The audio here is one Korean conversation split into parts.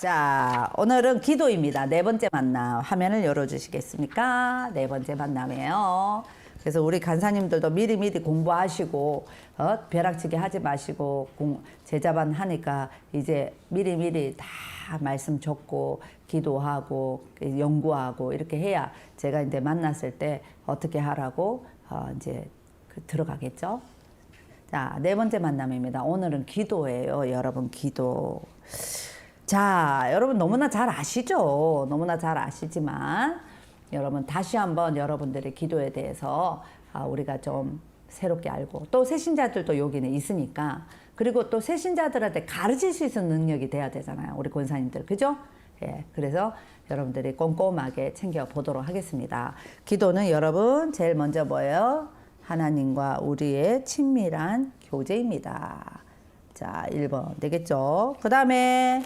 자, 오늘은 기도입니다. 네 번째 만남. 화면을 열어주시겠습니까? 네 번째 만남이에요. 그래서 우리 간사님들도 미리미리 공부하시고, 벼락치기 하지 마시고, 제자반 하니까 이제 미리미리 다 말씀 적고, 기도하고, 연구하고, 이렇게 해야 제가 이제 만났을 때 어떻게 하라고, 이제 들어가겠죠? 자, 네 번째 만남입니다. 오늘은 기도예요. 여러분, 기도. 자, 여러분 너무나 잘 아시죠? 너무나 잘 아시지만 여러분 다시 한번 여러분들의 기도에 대해서 우리가 좀 새롭게 알고 또 새신자들도 여기는 있으니까 그리고 또 새신자들한테 가르칠 수 있는 능력이 돼야 되잖아요. 우리 권사님들. 그죠? 예, 그래서 여러분들이 꼼꼼하게 챙겨보도록 하겠습니다. 기도는 여러분 제일 먼저 뭐예요? 하나님과 우리의 친밀한 교제입니다. 자, 1번 되겠죠? 그 다음에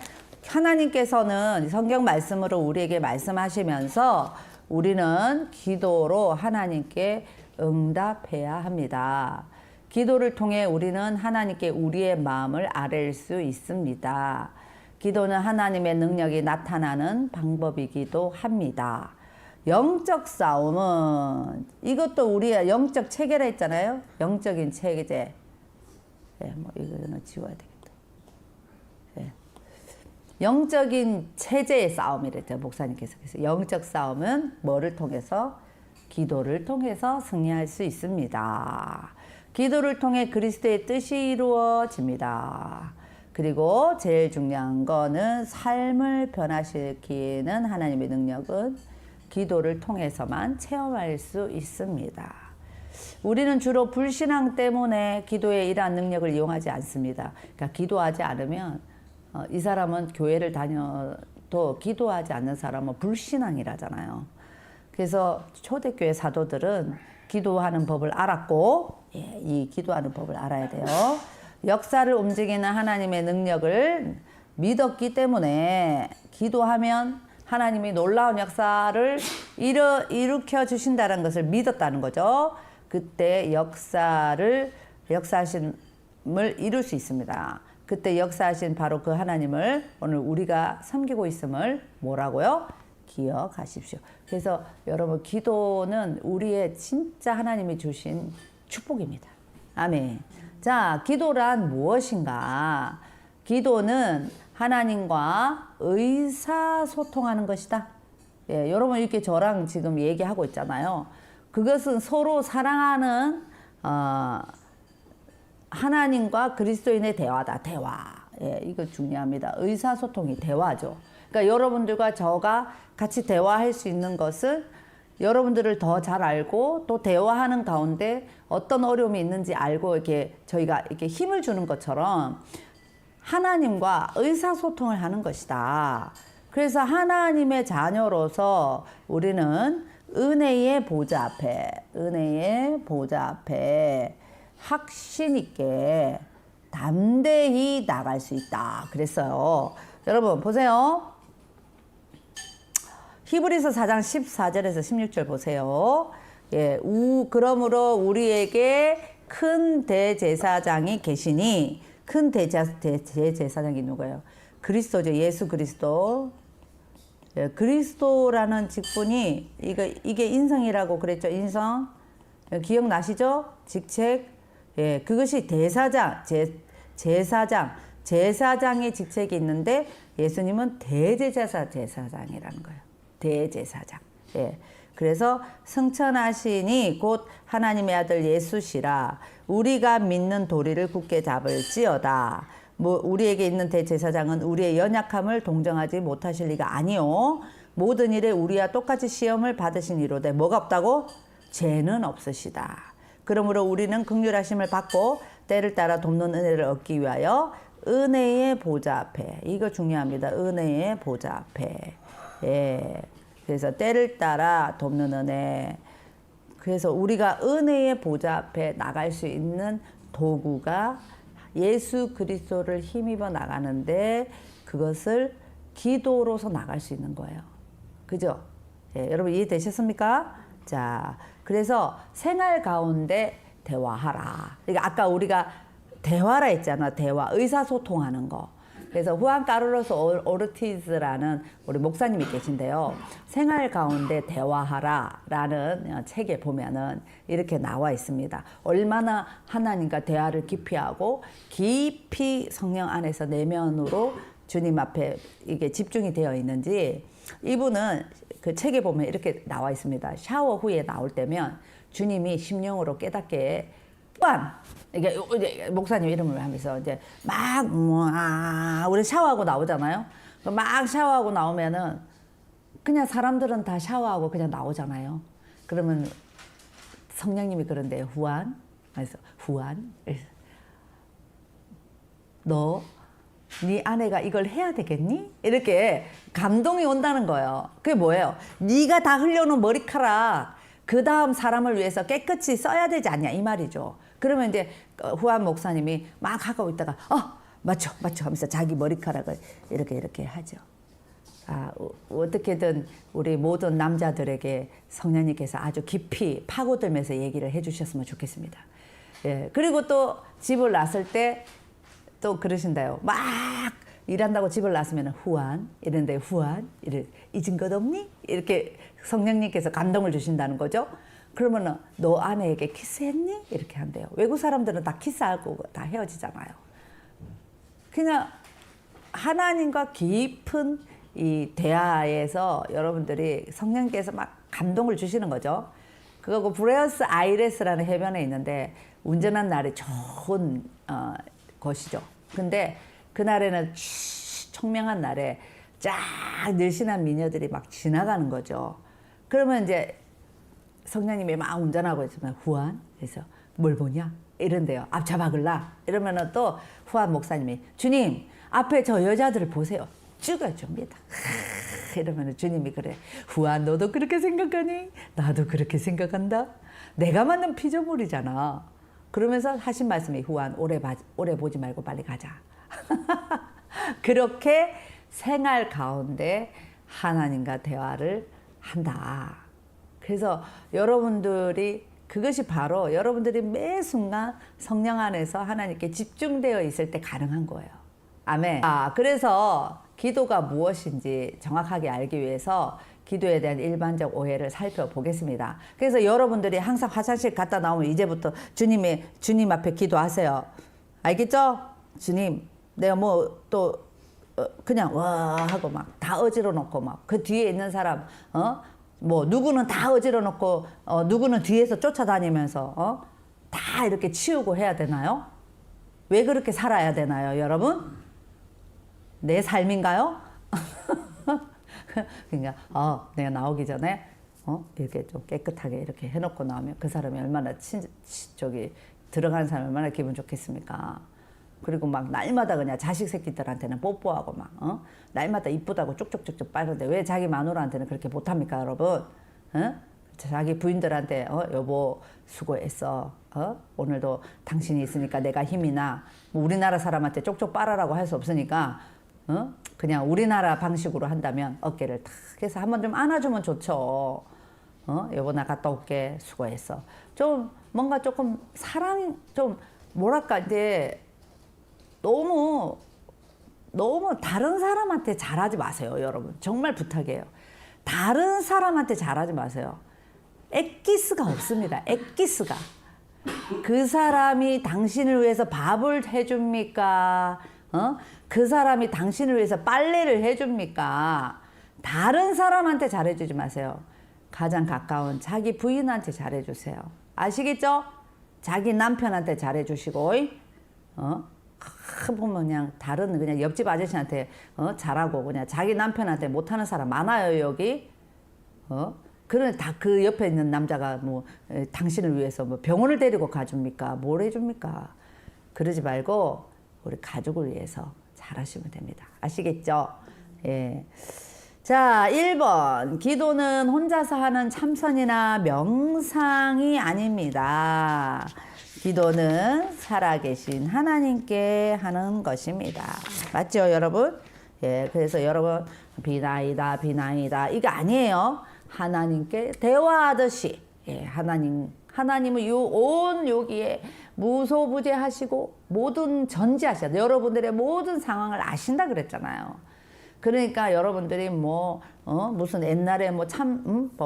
하나님께서는 성경 말씀으로 우리에게 말씀하시면서 우리는 기도로 하나님께 응답해야 합니다. 기도를 통해 우리는 하나님께 우리의 마음을 아뢰일 수 있습니다. 기도는 하나님의 능력이 나타나는 방법이기도 합니다. 영적 싸움은 이것도 우리가 영적 체계라 했잖아요. 영적인 체제. 예, 뭐 이거는 지워야 되겠다. 예. 영적인 체제의 싸움이랬죠. 목사님께서. 그래서 영적 싸움은 뭐를 통해서? 기도를 통해서 승리할 수 있습니다. 기도를 통해 그리스도의 뜻이 이루어집니다. 그리고 제일 중요한 거는 삶을 변화시키는 하나님의 능력은 기도를 통해서만 체험할 수 있습니다. 우리는 주로 불신앙 때문에 기도에 이러한 능력을 이용하지 않습니다. 그러니까 기도하지 않으면 이 사람은 교회를 다녀도 기도하지 않는 사람은 불신앙이라잖아요. 그래서 초대교회 사도들은 기도하는 법을 알았고 이 기도하는 법을 알아야 돼요. 역사를 움직이는 하나님의 능력을 믿었기 때문에 기도하면 하나님이 놀라운 역사를 일으켜 주신다는 것을 믿었다는 거죠. 그때 역사심을 이룰 수 있습니다. 그때 역사하신 바로 그 하나님을 오늘 우리가 섬기고 있음을 뭐라고요? 기억하십시오. 그래서 여러분 기도는 우리의 진짜 하나님이 주신 축복입니다. 아멘. 자, 기도란 무엇인가? 기도는 하나님과 의사소통하는 것이다. 예, 여러분 이렇게 저랑 지금 얘기하고 있잖아요. 그것은 서로 사랑하는 하나님과 그리스도인의 대화다. 대화. 예, 이거 중요합니다. 의사소통이 대화죠. 그러니까 여러분들과 저가 같이 대화할 수 있는 것은 여러분들을 더 잘 알고 또 대화하는 가운데 어떤 어려움이 있는지 알고 이렇게 저희가 이렇게 힘을 주는 것처럼 하나님과 의사소통을 하는 것이다. 그래서 하나님의 자녀로서 우리는 은혜의 보좌 앞에 확신 있게 담대히 나갈 수 있다. 그랬어요. 여러분 보세요. 히브리서 4장 14절에서 16절 보세요. 예, 그러므로 우리에게 큰 대제사장이 계시니 큰 대제사장이 누구예요? 그리스도죠. 예수 그리스도. 예, 그리스도라는 직분이 이게 인성이라고 그랬죠. 인성. 예, 기억나시죠? 직책. 예, 그것이 제사장의 직책이 있는데 예수님은 제사장이라는 거예요. 대제사장. 예. 그래서 승천하시니 곧 하나님의 아들 예수시라. 우리가 믿는 도리를 굳게 잡을지어다. 우리에게 있는 대제사장은 우리의 연약함을 동정하지 못하실 리가 아니요. 모든 일에 우리와 똑같이 시험을 받으신 이로되 뭐가 없다고? 죄는 없으시다. 그러므로 우리는 긍휼하심을 받고 때를 따라 돕는 은혜를 얻기 위하여 은혜의 보좌 앞에. 이거 중요합니다. 은혜의 보좌 앞에. 예. 그래서 때를 따라 돕는 은혜. 그래서 우리가 은혜의 보좌 앞에 나갈 수 있는 도구가 예수 그리스도를 힘입어 나가는데 그것을 기도로서 나갈 수 있는 거예요. 그죠? 예, 여러분 이해되셨습니까? 자, 그래서 생활 가운데 대화하라. 그러니까 아까 우리가 대화라 했잖아. 대화, 의사소통하는 거. 그래서 후안 카를로스 오르티즈라는 우리 목사님이 계신데요. 생활 가운데 대화하라라는 책에 보면은 이렇게 나와 있습니다. 얼마나 하나님과 대화를 깊이 하고 깊이 성령 안에서 내면으로 주님 앞에 이게 집중이 되어 있는지, 이분은 그 책에 보면 이렇게 나와 있습니다. 샤워 후에 나올 때면 주님이 심령으로 깨닫게 후안, 이게 목사님 이름을 하면서 이제 막 우리 샤워하고 나오잖아요. 막 샤워하고 나오면은 그냥 사람들은 다 샤워하고 그냥 나오잖아요. 그러면 성령님이 그런데 후안, 그래서 후안, 너 네 아내가 이걸 해야 되겠니? 이렇게 감동이 온다는 거예요. 그게 뭐예요? 네가 다 흘려놓은 머리카락 그 다음 사람을 위해서 깨끗이 써야 되지 않냐 이 말이죠. 그러면 이제 후안 목사님이 막 하고 있다가 맞춰 하면서 자기 머리카락을 이렇게 하죠. 어떻게든 우리 모든 남자들에게 성령님께서 아주 깊이 파고들면서 얘기를 해주셨으면 좋겠습니다. 예, 그리고 또 집을 났을 때 또 그러신다요. 막 일한다고 집을 났으면 후안 이런데 후안 잊은 것 없니? 이렇게 성령님께서 감동을 주신다는 거죠. 그러면은 너 아내에게 키스했니? 이렇게 한대요. 외국 사람들은 다 키스하고 다 헤어지잖아요. 그냥 하나님과 깊은 이 대화에서 여러분들이 성령께서 막 감동을 주시는 거죠. 그거고 브레어스 아이레스라는 해변에 있는데 운전한 날이 좋은 곳이죠. 근데 그날에는 청명한 날에 쫙 늘씬한 미녀들이 막 지나가는 거죠. 그러면 이제 성령님이 막 운전하고 있으면 후안, 그래서 뭘 보냐? 이런데요. 앞차박을라? 이러면은 또 후안 목사님이 주님 앞에 저 여자들을 보세요. 죽여줍니다. 이러면은 주님이 그래. 후안 너도 그렇게 생각하니? 나도 그렇게 생각한다. 내가 만든 피조물이잖아. 그러면서 하신 말씀이 후안 오래 보지 말고 빨리 가자. 그렇게 생활 가운데 하나님과 대화를 한다. 그래서 여러분들이 그것이 바로 여러분들이 매 순간 성령 안에서 하나님께 집중되어 있을 때 가능한 거예요. 아멘. 그래서 기도가 무엇인지 정확하게 알기 위해서 기도에 대한 일반적 오해를 살펴보겠습니다. 그래서 여러분들이 항상 화장실 갔다 나오면 이제부터 주님 앞에 기도하세요. 알겠죠? 주님, 내가 뭐 또 그냥 와 하고 막 다 어지러 놓고 막 그 뒤에 있는 사람 뭐 누구는 다 어지러 놓고 누구는 뒤에서 쫓아다니면서 다 이렇게 치우고 해야 되나요? 왜 그렇게 살아야 되나요, 여러분? 내 삶인가요? 그러니까 내가 나오기 전에 이렇게 좀 깨끗하게 이렇게 해놓고 나오면 그 사람이 얼마나 들어가는 사람이 얼마나 기분 좋겠습니까? 그리고 막 날마다 그냥 자식 새끼들한테는 뽀뽀하고 막 날마다 이쁘다고 쭉쭉쭉쭉 빨는데 왜 자기 마누라한테는 그렇게 못합니까, 여러분? 자기 부인들한테 여보 수고했어. 오늘도 당신이 있으니까 내가 힘이 나. 뭐 우리나라 사람한테 쪽쪽 빨아라고 할 수 없으니까 그냥 우리나라 방식으로 한다면 어깨를 탁 해서 한번 좀 안아주면 좋죠. 여보 나 갔다 올게. 수고했어. 좀 뭔가 조금 사랑 좀 뭐랄까 이제 너무 다른 사람한테 잘하지 마세요, 여러분. 정말 부탁이에요. 다른 사람한테 잘하지 마세요. 엑기스가 없습니다. 엑기스가. 그 사람이 당신을 위해서 밥을 해줍니까? 그 사람이 당신을 위해서 빨래를 해줍니까? 다른 사람한테 잘해주지 마세요. 가장 가까운 자기 부인한테 잘해주세요. 아시겠죠? 자기 남편한테 잘해주시고, 보면 그냥 다른 그냥 옆집 아저씨한테 잘하고 그냥 자기 남편한테 못하는 사람 많아요, 여기. 그런 다 그 옆에 있는 남자가 뭐 당신을 위해서 뭐 병원을 데리고 가줍니까? 뭘 해줍니까? 그러지 말고 우리 가족을 위해서 잘하시면 됩니다. 아시겠죠? 예. 자, 1번. 기도는 혼자서 하는 참선이나 명상이 아닙니다. 기도는 살아계신 하나님께 하는 것입니다. 맞죠, 여러분? 예, 그래서 여러분 비나이다 이거 아니에요. 하나님께 대화하듯이, 예, 하나님은 온 여기에 무소부재하시고 모든 전지하셔. 여러분들의 모든 상황을 아신다 그랬잖아요. 그러니까 여러분들이 무슨 옛날에 뭐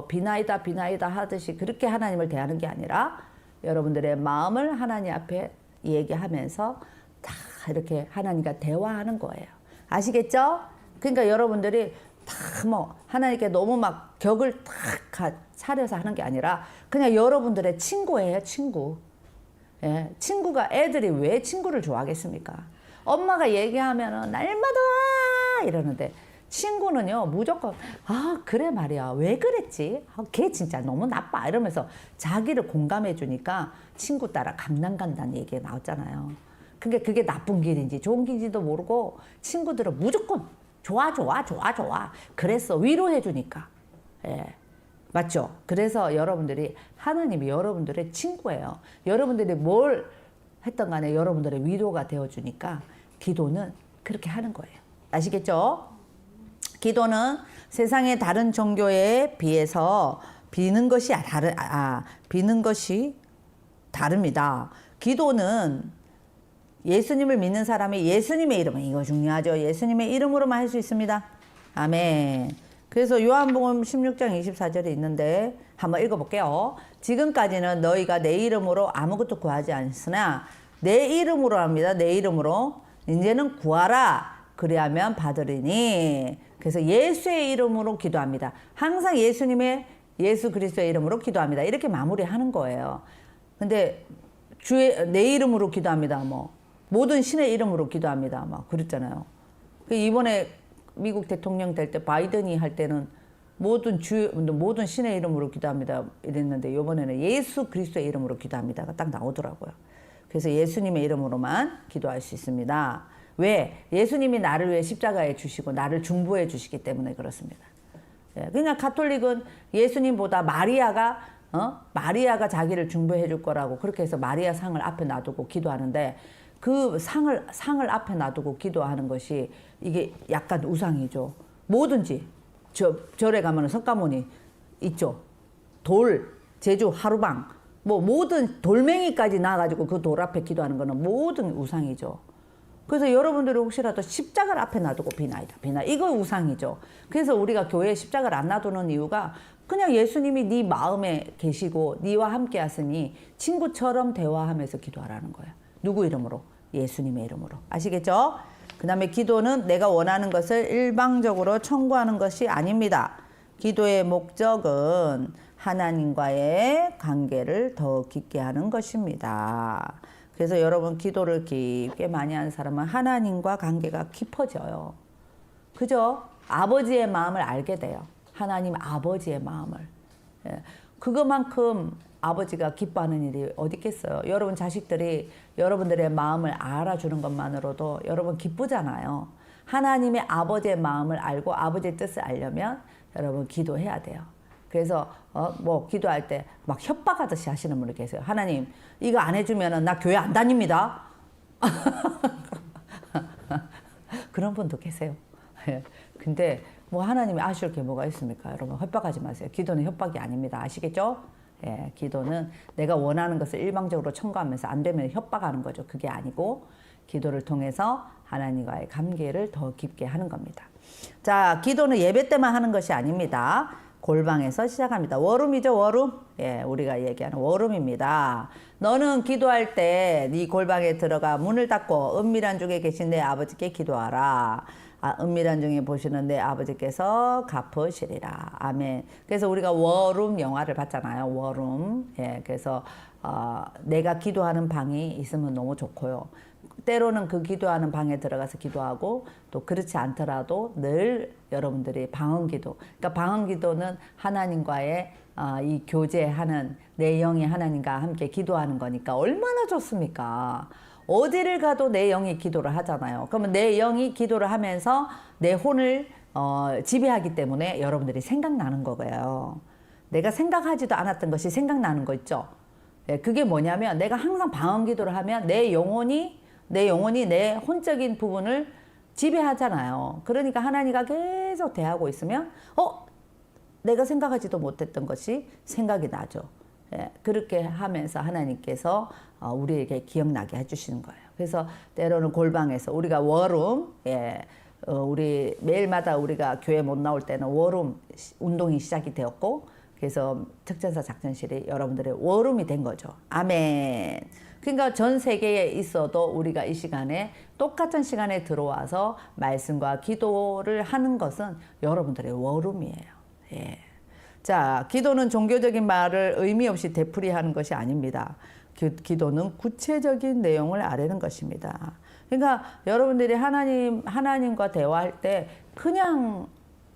비나이다 하듯이 그렇게 하나님을 대하는 게 아니라 여러분들의 마음을 하나님 앞에 얘기하면서 다 이렇게 하나님과 대화하는 거예요. 아시겠죠? 그러니까 여러분들이 다 하나님께 너무 막 격을 탁 차려서 하는 게 아니라 그냥 여러분들의 친구예요, 친구. 예, 친구가 애들이 왜 친구를 좋아하겠습니까? 엄마가 얘기하면은 날마다 이러는데 친구는요 무조건 그래 말이야 왜 그랬지? 걔 진짜 너무 나빠 이러면서 자기를 공감해 주니까 친구 따라 감난 간다는 얘기가 나왔잖아요. 그게 나쁜 길인지 좋은 길인지도 모르고 친구들은 무조건 좋아 그랬어 위로해 주니까. 예. 맞죠? 그래서 여러분들이 하나님이 여러분들의 친구예요. 여러분들이 뭘 했던 간에 여러분들의 위로가 되어주니까 기도는 그렇게 하는 거예요. 아시겠죠? 기도는 세상의 다른 종교에 비해서 비는 것이 다릅니다. 기도는 예수님을 믿는 사람이 예수님의 이름, 이거 중요하죠. 예수님의 이름으로만 할 수 있습니다. 아멘. 그래서 요한복음 16장 24절에 있는데 한번 읽어볼게요. 지금까지는 너희가 내 이름으로 아무것도 구하지 않으나 내 이름으로 합니다. 내 이름으로 이제는 구하라. 그리하면 받으리니. 그래서 예수의 이름으로 기도합니다. 항상 예수 그리스도의 이름으로 기도합니다. 이렇게 마무리하는 거예요. 근데 내 이름으로 기도합니다. 모든 신의 이름으로 기도합니다. 그랬잖아요. 이번에 미국 대통령 될 때 바이든이 할 때는 모든 신의 이름으로 기도합니다 이랬는데 이번에는 예수 그리스도의 이름으로 기도합니다가 딱 나오더라고요. 그래서 예수님의 이름으로만 기도할 수 있습니다. 왜? 예수님이 나를 위해 십자가에 주시고 나를 중보해 주시기 때문에 그렇습니다. 그러니까 가톨릭은 예수님보다 마리아가 자기를 중보해 줄 거라고 그렇게 해서 마리아 상을 앞에 놔두고 기도하는데 그 상을 앞에 놔두고 기도하는 것이 이게 약간 우상이죠. 뭐든지 절에 가면 석가모니 있죠. 돌, 제주, 하루방 모든 돌멩이까지 놔가지고 그 돌 앞에 기도하는 거는 모든 우상이죠. 그래서 여러분들이 혹시라도 십자가를 앞에 놔두고 비나이다 이거 우상이죠. 그래서 우리가 교회에 십자가를 안 놔두는 이유가 그냥 예수님이 네 마음에 계시고 네와 함께 하시니 친구처럼 대화하면서 기도하라는 거예요. 누구 이름으로? 예수님의 이름으로. 아시겠죠? 그 다음에 기도는 내가 원하는 것을 일방적으로 청구하는 것이 아닙니다. 기도의 목적은 하나님과의 관계를 더 깊게 하는 것입니다. 그래서 여러분 기도를 깊게 많이 하는 사람은 하나님과 관계가 깊어져요. 그죠? 아버지의 마음을 알게 돼요. 하나님 아버지의 마음을. 그것만큼 아버지가 기뻐하는 일이 어디 있겠어요. 여러분 자식들이 여러분들의 마음을 알아주는 것만으로도 여러분 기쁘잖아요. 하나님의 아버지의 마음을 알고 아버지의 뜻을 알려면 여러분 기도해야 돼요. 그래서 기도할 때 막 협박하듯이 하시는 분이 계세요. 하나님 이거 안 해주면 나 교회 안 다닙니다. 그런 분도 계세요. 근데 하나님이 아쉬울 게 뭐가 있습니까? 여러분 협박하지 마세요. 기도는 협박이 아닙니다. 아시겠죠? 예, 기도는 내가 원하는 것을 일방적으로 청구하면서 안 되면 협박하는 거죠. 그게 아니고 기도를 통해서 하나님과의 관계를 더 깊게 하는 겁니다. 자, 기도는 예배 때만 하는 것이 아닙니다. 골방에서 시작합니다. 워룸이죠, 워룸. 예, 우리가 얘기하는 워룸입니다. 너는 기도할 때 네 골방에 들어가 문을 닫고 은밀한 중에 계신 내 아버지께 기도하라. 은밀한 중에 보시는 내 아버지께서 갚으시리라. 아멘. 그래서 우리가 워룸 영화를 봤잖아요. 워룸. 예, 그래서 내가 기도하는 방이 있으면 너무 좋고요. 때로는 그 기도하는 방에 들어가서 기도하고 또 그렇지 않더라도 늘 여러분들이 방언기도. 그러니까 방언기도는 하나님과의 이 교제하는 내 영이 하나님과 함께 기도하는 거니까 얼마나 좋습니까? 어디를 가도 내 영이 기도를 하잖아요. 그러면 내 영이 기도를 하면서 내 혼을 지배하기 때문에 여러분들이 생각나는 거예요. 내가 생각하지도 않았던 것이 생각나는 거 있죠. 예, 그게 뭐냐면 내가 항상 방언 기도를 하면 내 영혼이 내 혼적인 부분을 지배하잖아요. 그러니까 하나님과 계속 대하고 있으면 내가 생각하지도 못했던 것이 생각이 나죠. 예, 그렇게 하면서 하나님께서 우리에게 기억나게 해주시는 거예요. 그래서 때로는 골방에서 우리가 워룸, 예, 우리 매일마다 우리가 교회 못 나올 때는 워룸 운동이 시작이 되었고, 그래서 특전사 작전실이 여러분들의 워룸이 된 거죠. 아멘. 그러니까 전 세계에 있어도 우리가 이 시간에 똑같은 시간에 들어와서 말씀과 기도를 하는 것은 여러분들의 워룸이에요. 예. 자, 기도는 종교적인 말을 의미 없이 되풀이하는 것이 아닙니다. 기도는 구체적인 내용을 아뢰는 것입니다. 그러니까 여러분들이 하나님과 대화할 때 그냥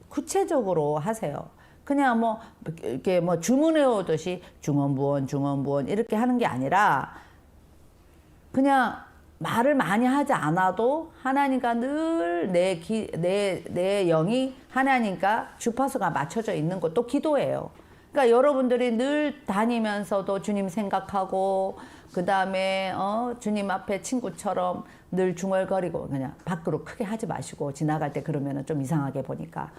구체적으로 하세요. 그냥 뭐 이렇게 뭐 주문해 오듯이 중원부원 이렇게 하는 게 아니라 그냥 말을 많이 하지 않아도 하나님과 늘 내 영이 하나님과 주파수가 맞춰져 있는 것도 기도예요. 그러니까 여러분들이 늘 다니면서도 주님 생각하고 그 다음에 주님 앞에 친구처럼 늘 중얼거리고 그냥 밖으로 크게 하지 마시고 지나갈 때 그러면은 좀 이상하게 보니까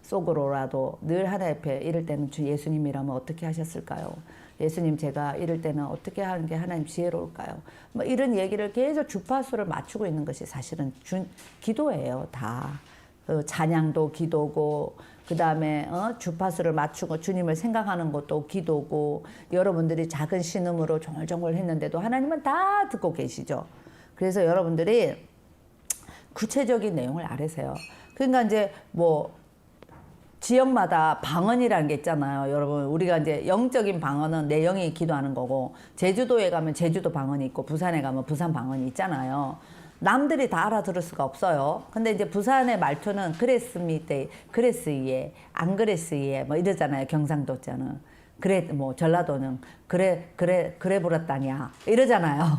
속으로라도 늘 하나님 앞에 이럴 때는 주 예수님이라면 어떻게 하셨을까요? 예수님 제가 이럴 때는 어떻게 하는 게 하나님 지혜로울까요? 뭐 이런 얘기를 계속 주파수를 맞추고 있는 것이 사실은 기도예요. 다. 찬양도 기도고 그 다음에 주파수를 맞추고 주님을 생각하는 것도 기도고 여러분들이 작은 신음으로 종얼종얼 했는데도 하나님은 다 듣고 계시죠. 그래서 여러분들이 구체적인 내용을 아뢰세요. 그러니까 이제 뭐 지역마다 방언이라는 게 있잖아요. 여러분 우리가 이제 영적인 방언은 내 영이 기도하는 거고 제주도에 가면 제주도 방언이 있고 부산에 가면 부산 방언이 있잖아요. 남들이 다 알아들을 수가 없어요. 근데 이제 부산의 말투는 그랬습니다. 그랬으예, 안 그랬으예, 뭐 이러잖아요. 경상도자는. 그래, 뭐 전라도는 그래 불었다냐 이러잖아요.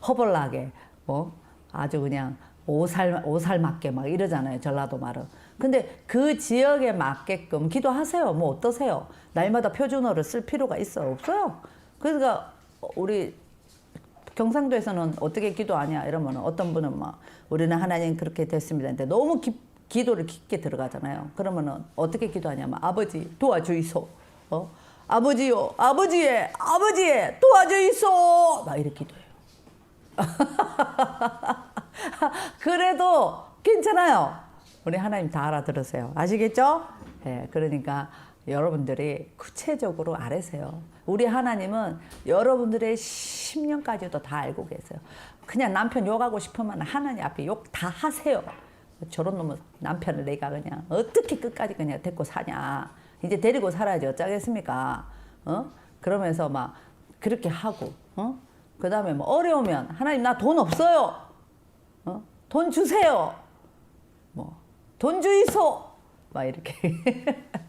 허벌나게, 뭐 아주 그냥 오살 맞게 막 이러잖아요. 전라도 말은. 근데 그 지역에 맞게끔 기도하세요. 뭐 어떠세요? 날마다 표준어를 쓸 필요가 있어요? 없어요. 그러니까 우리 경상도에서는 어떻게 기도하냐 이러면 어떤 분은 막 우리는 하나님 그렇게 됐습니다. 근데 너무 기도를 깊게 들어가잖아요. 그러면은 어떻게 기도하냐면 아버지 도와주이소. 아버지요 아버지의 도와주이소. 막 이렇게 기도해요. 그래도 괜찮아요. 우리 하나님 다 알아들으세요. 아시겠죠? 네, 그러니까 여러분들이 구체적으로 아뢰세요. 우리 하나님은 여러분들의 심령까지도 다 알고 계세요. 그냥 남편 욕하고 싶으면 하나님 앞에 욕 다 하세요. 저런 놈은 남편을 내가 그냥 어떻게 끝까지 그냥 데리고 사냐. 이제 데리고 살아야지 어쩌겠습니까? 그러면서 막 그렇게 하고 그 다음에 뭐 어려우면 하나님 나 돈 없어요. 돈 주세요. 뭐 돈 주이소. 막 이렇게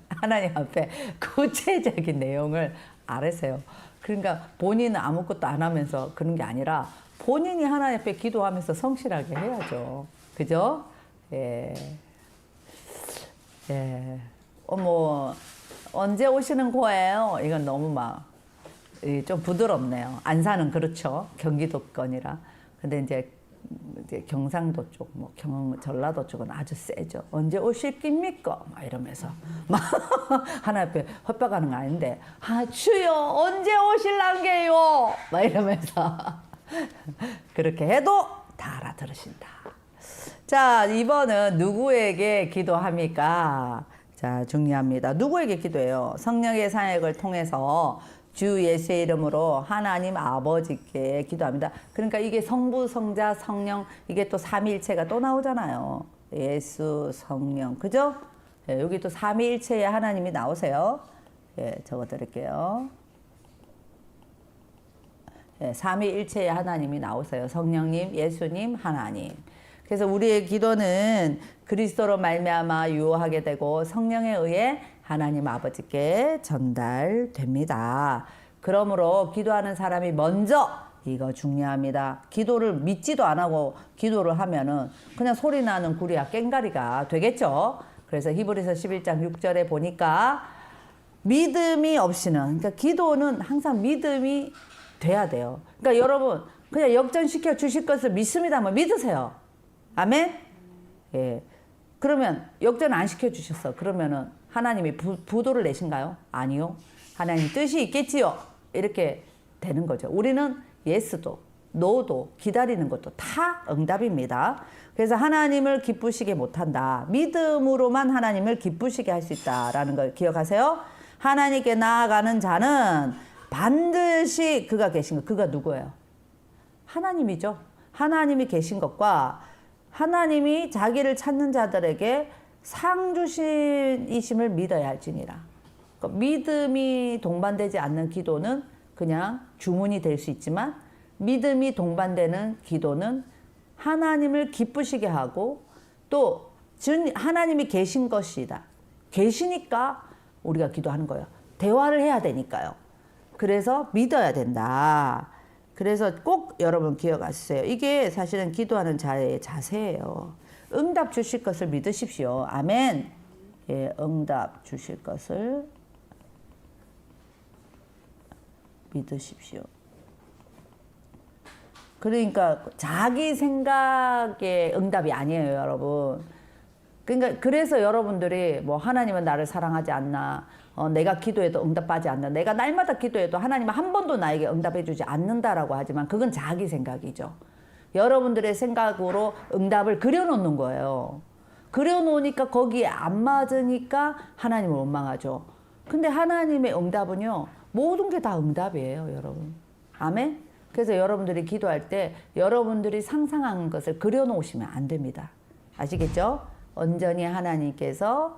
하나님 앞에 구체적인 내용을 아뢰세요. 그러니까 본인은 아무것도 안 하면서 그런 게 아니라 본인이 하나님 앞에 기도하면서 성실하게 해야죠. 그죠? 예. 예. 뭐 언제 오시는 거예요? 이건 너무 막 좀 부드럽네요. 안산은 그렇죠. 경기도권이라. 근데 이제 경상도 쪽, 뭐 전라도 쪽은 아주 세죠. 언제 오실 깁니까? 막 이러면서 막 하나 앞에 헛박하는 거 아닌데, 주여 언제 오실란게요? 막 이러면서 그렇게 해도 다 알아들으신다. 자, 이번은 누구에게 기도합니까? 자, 중요합니다. 누구에게 기도해요? 성령의 사역을 통해서 주 예수의 이름으로 하나님 아버지께 기도합니다. 그러니까 이게 성부, 성자, 성령, 이게 또 삼위일체가 또 나오잖아요. 예수, 성령, 그죠? 예, 여기 또 삼위일체의 하나님이 나오세요. 예, 적어드릴게요. 예, 삼위일체의 하나님이 나오세요. 성령님, 예수님, 하나님. 그래서 우리의 기도는 그리스도로 말미암아 유효하게 되고 성령에 의해 하나님 아버지께 전달됩니다. 그러므로 기도하는 사람이 먼저, 이거 중요합니다. 기도를 믿지도 안 하고 기도를 하면은 그냥 소리 나는 구리야 깽가리가 되겠죠. 그래서 히브리서 11장 6절에 보니까 믿음이 없이는, 그러니까 기도는 항상 믿음이 돼야 돼요. 그러니까 여러분 그냥 역전시켜 주실 것을 믿습니다 하면 믿으세요. 아멘? 예. 그러면 역전 안 시켜 주셨어. 그러면은 하나님이 부도를 내신가요? 아니요. 하나님 뜻이 있겠지요. 이렇게 되는 거죠. 우리는 예스도 노도 기다리는 것도 다 응답입니다. 그래서 하나님을 기쁘시게 못한다. 믿음으로만 하나님을 기쁘시게 할 수 있다라는 걸 기억하세요. 하나님께 나아가는 자는 반드시 그가 계신 것. 그가 누구예요? 하나님이죠. 하나님이 계신 것과 하나님이 자기를 찾는 자들에게 상 주신이심을 믿어야 할지니라. 그러니까 믿음이 동반되지 않는 기도는 그냥 주문이 될 수 있지만 믿음이 동반되는 기도는 하나님을 기쁘시게 하고 또 하나님이 계신 것이다. 계시니까 우리가 기도하는 거예요. 대화를 해야 되니까요. 그래서 믿어야 된다. 그래서 꼭 여러분 기억하세요. 이게 사실은 기도하는 자의 자세예요. 응답 주실 것을 믿으십시오. 아멘. 예, 응답 주실 것을 믿으십시오. 그러니까 자기 생각의 응답이 아니에요, 여러분. 그러니까 그래서 여러분들이 뭐 하나님은 나를 사랑하지 않나, 내가 기도해도 응답하지 않나, 내가 날마다 기도해도 하나님은 한 번도 나에게 응답해주지 않는다라고 하지만 그건 자기 생각이죠. 여러분들의 생각으로 응답을 그려놓는 거예요. 그려놓으니까 거기에 안 맞으니까 하나님을 원망하죠. 근데 하나님의 응답은요, 모든 게 다 응답이에요, 여러분. 아멘? 그래서 여러분들이 기도할 때 여러분들이 상상한 것을 그려놓으시면 안 됩니다. 아시겠죠? 온전히 하나님께서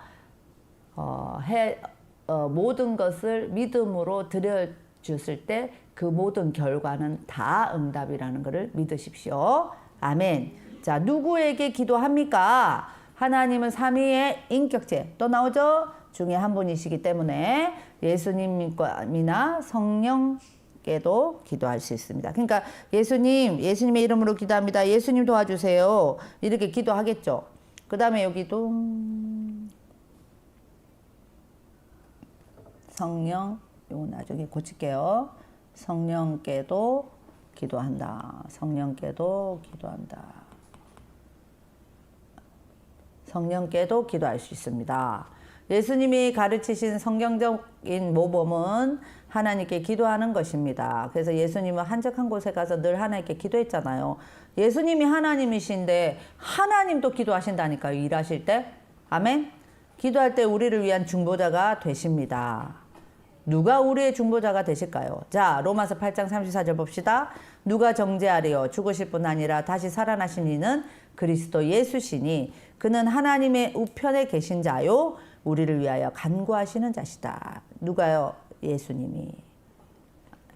모든 것을 믿음으로 드려주실 때 그 모든 결과는 다 응답이라는 것을 믿으십시오. 아멘. 자, 누구에게 기도합니까? 하나님은 삼위의 인격체 또 나오죠? 중에 한 분이시기 때문에 예수님이나 성령께도 기도할 수 있습니다. 그러니까 예수님의 이름으로 기도합니다. 예수님 도와주세요. 이렇게 기도하겠죠. 그 다음에 여기도 성령, 이거 나중에 고칠게요. 성령께도 기도한다. 성령께도 기도한다. 성령께도 기도할 수 있습니다. 예수님이 가르치신 성경적인 모범은 하나님께 기도하는 것입니다. 그래서 예수님은 한적한 곳에 가서 늘 하나님께 기도했잖아요. 예수님이 하나님이신데 하나님도 기도하신다니까요. 일하실 때. 아멘. 기도할 때 우리를 위한 중보자가 되십니다. 누가 우리의 중보자가 되실까요? 자, 로마서 8장 34절 봅시다. 누가 정죄하리요? 죽으실 뿐 아니라 다시 살아나신 이는 그리스도 예수시니 그는 하나님의 우편에 계신 자요 우리를 위하여 간구하시는 자시다. 누가요? 예수님이.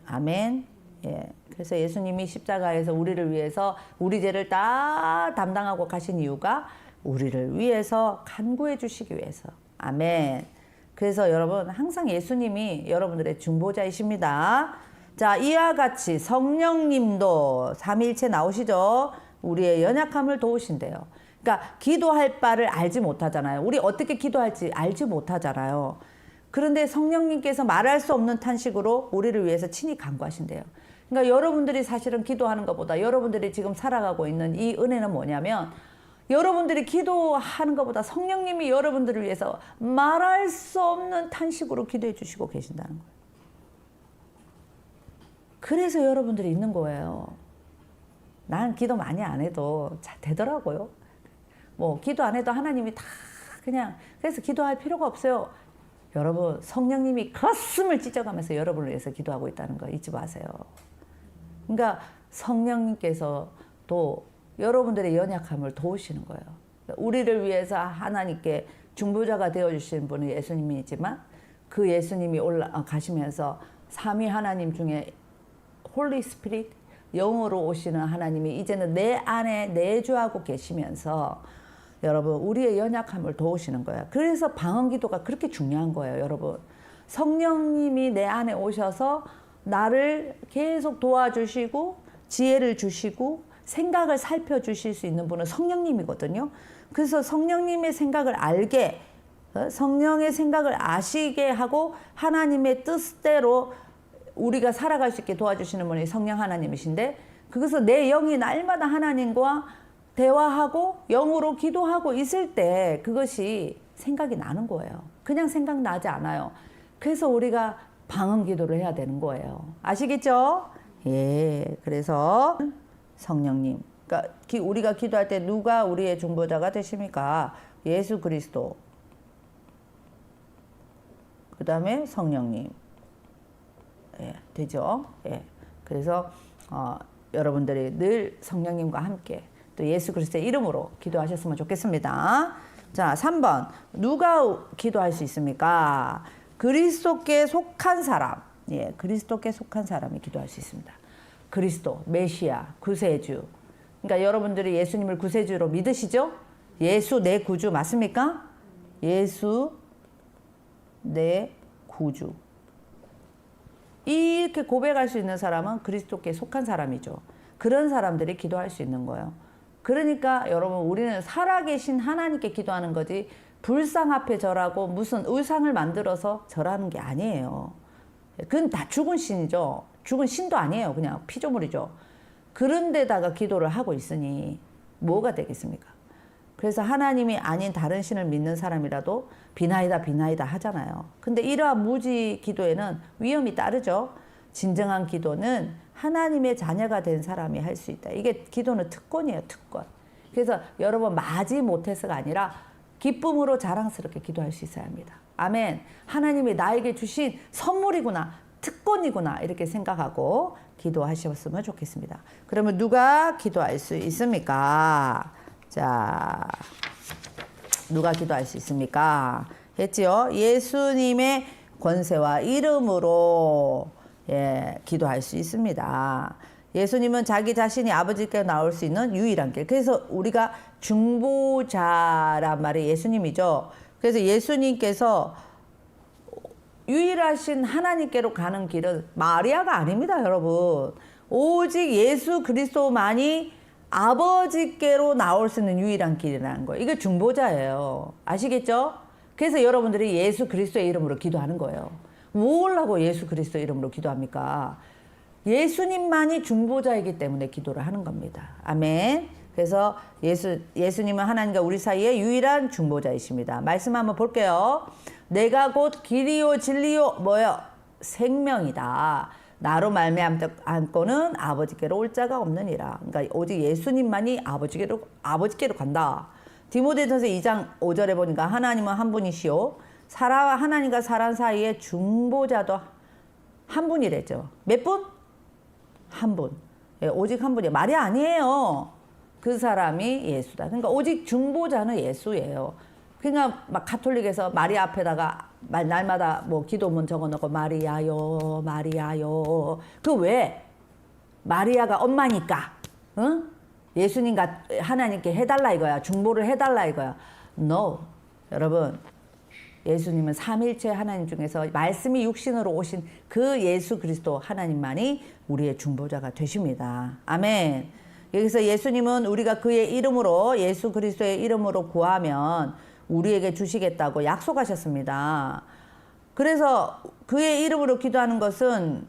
아멘. 예. 그래서 예수님이 십자가에서 우리를 위해서 우리 죄를 다 담당하고 가신 이유가 우리를 위해서 간구해 주시기 위해서. 아멘. 그래서 여러분 항상 예수님이 여러분들의 중보자이십니다. 자, 이와 같이 성령님도 삼위일체 나오시죠. 우리의 연약함을 도우신대요. 그러니까 기도할 바를 알지 못하잖아요. 우리 어떻게 기도할지 알지 못하잖아요. 그런데 성령님께서 말할 수 없는 탄식으로 우리를 위해서 친히 간구하신대요. 그러니까 여러분들이 사실은 기도하는 것보다 여러분들이 지금 살아가고 있는 이 은혜는 뭐냐면 여러분들이 기도하는 것보다 성령님이 여러분들을 위해서 말할 수 없는 탄식으로 기도해 주시고 계신다는 거예요. 그래서 여러분들이 있는 거예요. 난 기도 많이 안 해도 잘 되더라고요. 뭐 기도 안 해도 하나님이 다 그냥 그래서 기도할 필요가 없어요. 여러분 성령님이 가슴을 찢어가면서 여러분을 위해서 기도하고 있다는 거 잊지 마세요. 그러니까 성령님께서 또 여러분들의 연약함을 도우시는 거예요. 우리를 위해서 하나님께 중보자가 되어주신 분은 예수님이지만 그 예수님이 가시면서 삼위 하나님 중에 홀리 스피릿 영으로 오시는 하나님이 이제는 내 안에 내주하고 계시면서 여러분 우리의 연약함을 도우시는 거예요. 그래서 방언기도가 그렇게 중요한 거예요. 여러분 성령님이 내 안에 오셔서 나를 계속 도와주시고 지혜를 주시고 생각을 살펴주실 수 있는 분은 성령님이거든요. 그래서 성령님의 생각을 알게 성령의 생각을 아시게 하고 하나님의 뜻대로 우리가 살아갈 수 있게 도와주시는 분이 성령 하나님이신데 그것을 내 영이 날마다 하나님과 대화하고 영으로 기도하고 있을 때 그것이 생각이 나는 거예요. 그냥 생각나지 않아요. 그래서 우리가 방언 기도를 해야 되는 거예요. 아시겠죠? 예. 그래서 성령님. 그러니까 우리가 기도할 때 누가 우리의 중보자가 되십니까? 예수 그리스도. 그 다음에 성령님. 예, 되죠? 예. 그래서 여러분들이 늘 성령님과 함께 또 예수 그리스도의 이름으로 기도하셨으면 좋겠습니다. 자, 3번. 누가 기도할 수 있습니까? 그리스도께 속한 사람. 예, 그리스도께 속한 사람이 기도할 수 있습니다. 그리스도, 메시아, 구세주. 그러니까 여러분들이 예수님을 구세주로 믿으시죠? 예수 내 구주 맞습니까? 예수 내 구주. 이렇게 고백할 수 있는 사람은 그리스도께 속한 사람이죠. 그런 사람들이 기도할 수 있는 거예요. 그러니까 여러분 우리는 살아계신 하나님께 기도하는 거지 불상 앞에 절하고 무슨 의상을 만들어서 절하는 게 아니에요. 그건 다 죽은 신이죠. 죽은 신도 아니에요. 그냥 피조물이죠. 그런 데다가 기도를 하고 있으니 뭐가 되겠습니까? 그래서 하나님이 아닌 다른 신을 믿는 사람이라도 비나이다 비나이다 하잖아요. 근데 이러한 무지 기도에는 위험이 따르죠. 진정한 기도는 하나님의 자녀가 된 사람이 할 수 있다. 이게 기도는 특권이에요. 특권. 그래서 여러분 마지 못해서가 아니라 기쁨으로 자랑스럽게 기도할 수 있어야 합니다. 아멘. 하나님이 나에게 주신 선물이구나. 특권이구나. 이렇게 생각하고 기도하셨으면 좋겠습니다. 그러면 누가 기도할 수 있습니까? 자, 누가 기도할 수 있습니까? 했지요? 예수님의 권세와 이름으로 기도할 수 있습니다. 예수님은 자기 자신이 아버지께 나올 수 있는 유일한 길. 그래서 우리가 중보자란 말이 예수님이죠. 그래서 예수님께서 유일하신 하나님께로 가는 길은 마리아가 아닙니다, 여러분. 오직 예수 그리스도만이 아버지께로 나올 수 있는 유일한 길이라는 거예요. 이게 중보자예요. 아시겠죠? 그래서 여러분들이 예수 그리스도의 이름으로 기도하는 거예요. 뭘 하고 예수 그리스도의 이름으로 기도합니까? 예수님만이 중보자이기 때문에 기도를 하는 겁니다. 아멘. 그래서 예수님은 하나님과 우리 사이의 유일한 중보자이십니다. 말씀 한번 볼게요. 내가 곧 길이요 진리요 뭐요? 생명이다. 나로 말미암고는 아버지께로 올 자가 없느니라. 그러니까 오직 예수님만이 아버지께로 간다. 디모데전서 2장 5절에 보니까 하나님은 한 분이시오. 하나님과 사람 사이의 중보자도 한 분이랬죠. 몇 분? 한 분. 예, 오직 한 분이에요. 말이 아니에요. 그 사람이 예수다. 그러니까 오직 중보자는 예수예요. 그러니까 막 가톨릭에서 마리아 앞에다가 날마다 뭐 기도문 적어놓고 마리아요, 마리아요. 그 왜? 마리아가 엄마니까. 응? 예수님과 하나님께 해달라 이거야. 중보를 해달라 이거야. No. 여러분. 예수님은 삼일체 하나님 중에서 말씀이 육신으로 오신 그 예수 그리스도 하나님만이 우리의 중보자가 되십니다. 아멘. 여기서 예수님은 우리가 그의 이름으로 예수 그리스도의 이름으로 구하면 우리에게 주시겠다고 약속하셨습니다. 그래서 그의 이름으로 기도하는 것은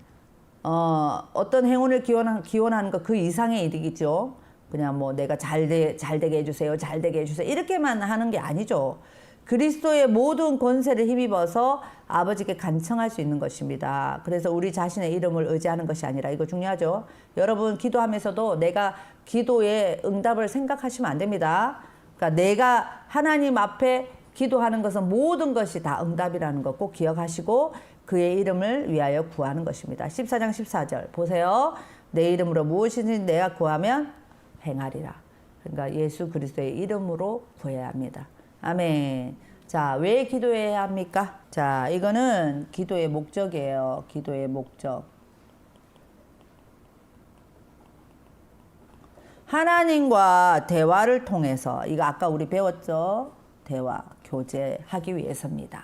어떤 행운을 기원하는 것 그 이상의 일이겠죠. 그냥 뭐 내가 잘 되게 해주세요. 잘 되게 해주세요. 이렇게만 하는 게 아니죠. 그리스도의 모든 권세를 힘입어서 아버지께 간청할 수 있는 것입니다. 그래서 우리 자신의 이름을 의지하는 것이 아니라 이거 중요하죠. 여러분 기도하면서도 내가 기도의 응답을 생각하시면 안 됩니다. 그러니까 내가 하나님 앞에 기도하는 것은 모든 것이 다 응답이라는 것 꼭 기억하시고 그의 이름을 위하여 구하는 것입니다. 14장 14절 보세요. 내 이름으로 무엇이든지 내가 구하면 행하리라. 그러니까 예수 그리스도의 이름으로 구해야 합니다. 아멘. 자, 왜 기도해야 합니까? 자, 이거는 기도의 목적이에요. 기도의 목적. 하나님과 대화를 통해서, 이거 아까 우리 배웠죠? 대화, 교제하기 위해서입니다.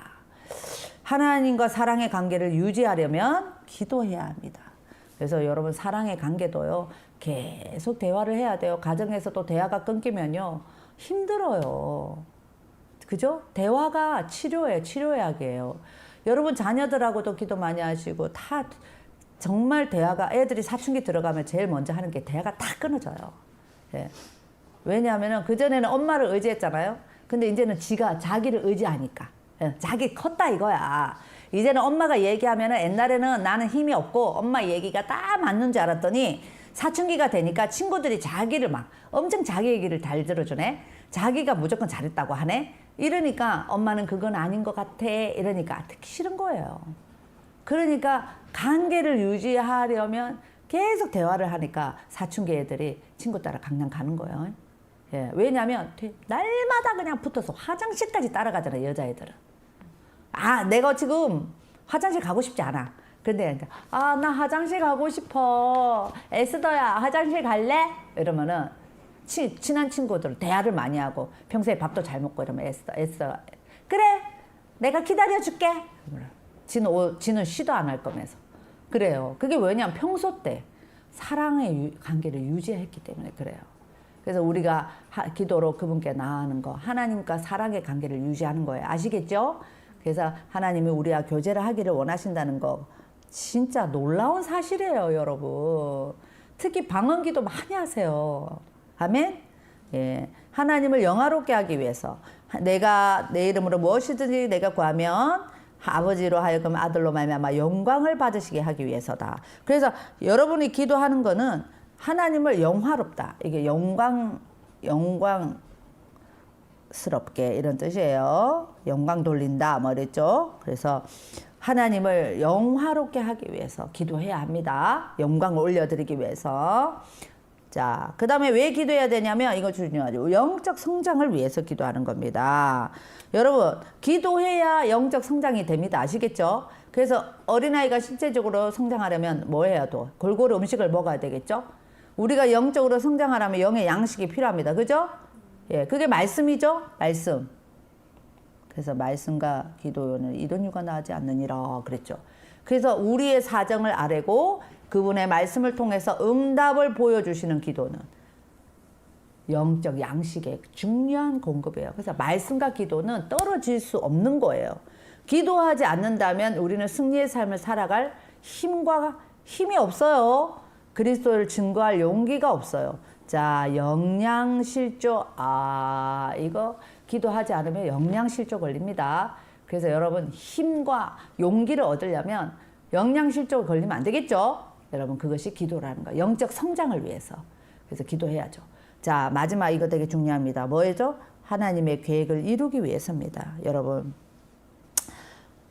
하나님과 사랑의 관계를 유지하려면 기도해야 합니다. 그래서 여러분 사랑의 관계도요, 계속 대화를 해야 돼요. 가정에서도 대화가 끊기면요, 힘들어요. 그죠? 대화가 치료예요. 치료약이에요. 여러분 자녀들하고도 기도 많이 하시고 다 정말 대화가 애들이 사춘기 들어가면 제일 먼저 하는 게 대화가 다 끊어져요. 예. 왜냐하면 그전에는 엄마를 의지했잖아요. 근데 이제는 지가 자기를 의지하니까. 예. 자기 컸다 이거야. 이제는 엄마가 얘기하면은 옛날에는 나는 힘이 없고 엄마 얘기가 딱 맞는 줄 알았더니 사춘기가 되니까 친구들이 자기를 막 엄청 자기 얘기를 잘 들어주네. 자기가 무조건 잘했다고 하네. 이러니까 엄마는 그건 아닌 것 같아. 이러니까 듣기 싫은 거예요. 그러니까 관계를 유지하려면 계속 대화를 하니까 사춘기 애들이 친구 따라 강남 가는 거예요. 예, 왜냐면 날마다 그냥 붙어서 화장실까지 따라가잖아요, 여자애들은. 아, 내가 지금 화장실 가고 싶지 않아. 근데 아, 나 화장실 가고 싶어. 에스더야, 화장실 갈래? 이러면은 친한 친구들 대화를 많이 하고 평소에 밥도 잘 먹고 이러면 에스더 그래, 내가 기다려줄게. 지는 시도 안 할 거면서. 그래요. 그게 왜냐면 평소 때 사랑의 관계를 유지했기 때문에 그래요. 그래서 우리가 기도로 그분께 나아가는 거, 하나님과 사랑의 관계를 유지하는 거예요. 아시겠죠? 그래서 하나님이 우리와 교제를 하기를 원하신다는 거 진짜 놀라운 사실이에요, 여러분. 특히 방언기도 많이 하세요. 아멘? 예. 하나님을 영화롭게 하기 위해서 내가 내 이름으로 무엇이든지 내가 구하면 아버지로 하여금 아들로 말미암아 영광을 받으시게 하기 위해서다. 그래서 여러분이 기도하는 거는 하나님을 영화롭다. 이게 영광스럽게 이런 뜻이에요. 영광 돌린다 뭐 이랬죠. 그래서 하나님을 영화롭게 하기 위해서 기도해야 합니다. 영광을 올려드리기 위해서. 자, 그 다음에 왜 기도해야 되냐면 이거 중요하죠. 영적 성장을 위해서 기도하는 겁니다. 여러분, 기도해야 영적 성장이 됩니다. 아시겠죠? 그래서 어린아이가 실제적으로 성장하려면 뭐 해야 돼? 골고루 음식을 먹어야 되겠죠? 우리가 영적으로 성장하려면 영의 양식이 필요합니다. 그죠? 예, 그게 말씀이죠? 말씀. 그래서 말씀과 기도는 이런 유가 나지 않느니라 그랬죠. 그래서 우리의 사정을 아뢰고 그분의 말씀을 통해서 응답을 보여주시는 기도는 영적 양식의 중요한 공급이에요. 그래서 말씀과 기도는 떨어질 수 없는 거예요. 기도하지 않는다면 우리는 승리의 삶을 살아갈 힘이 없어요. 그리스도를 증거할 용기가 없어요. 자, 영양실조. 아, 이거 기도하지 않으면 영양실조 걸립니다. 그래서 여러분 힘과 용기를 얻으려면 영양실조 걸리면 안 되겠죠? 여러분 그것이 기도라는 거예요. 영적 성장을 위해서. 그래서 기도해야죠. 자, 마지막 이거 되게 중요합니다. 뭐예요? 하나님의 계획을 이루기 위해서입니다. 여러분,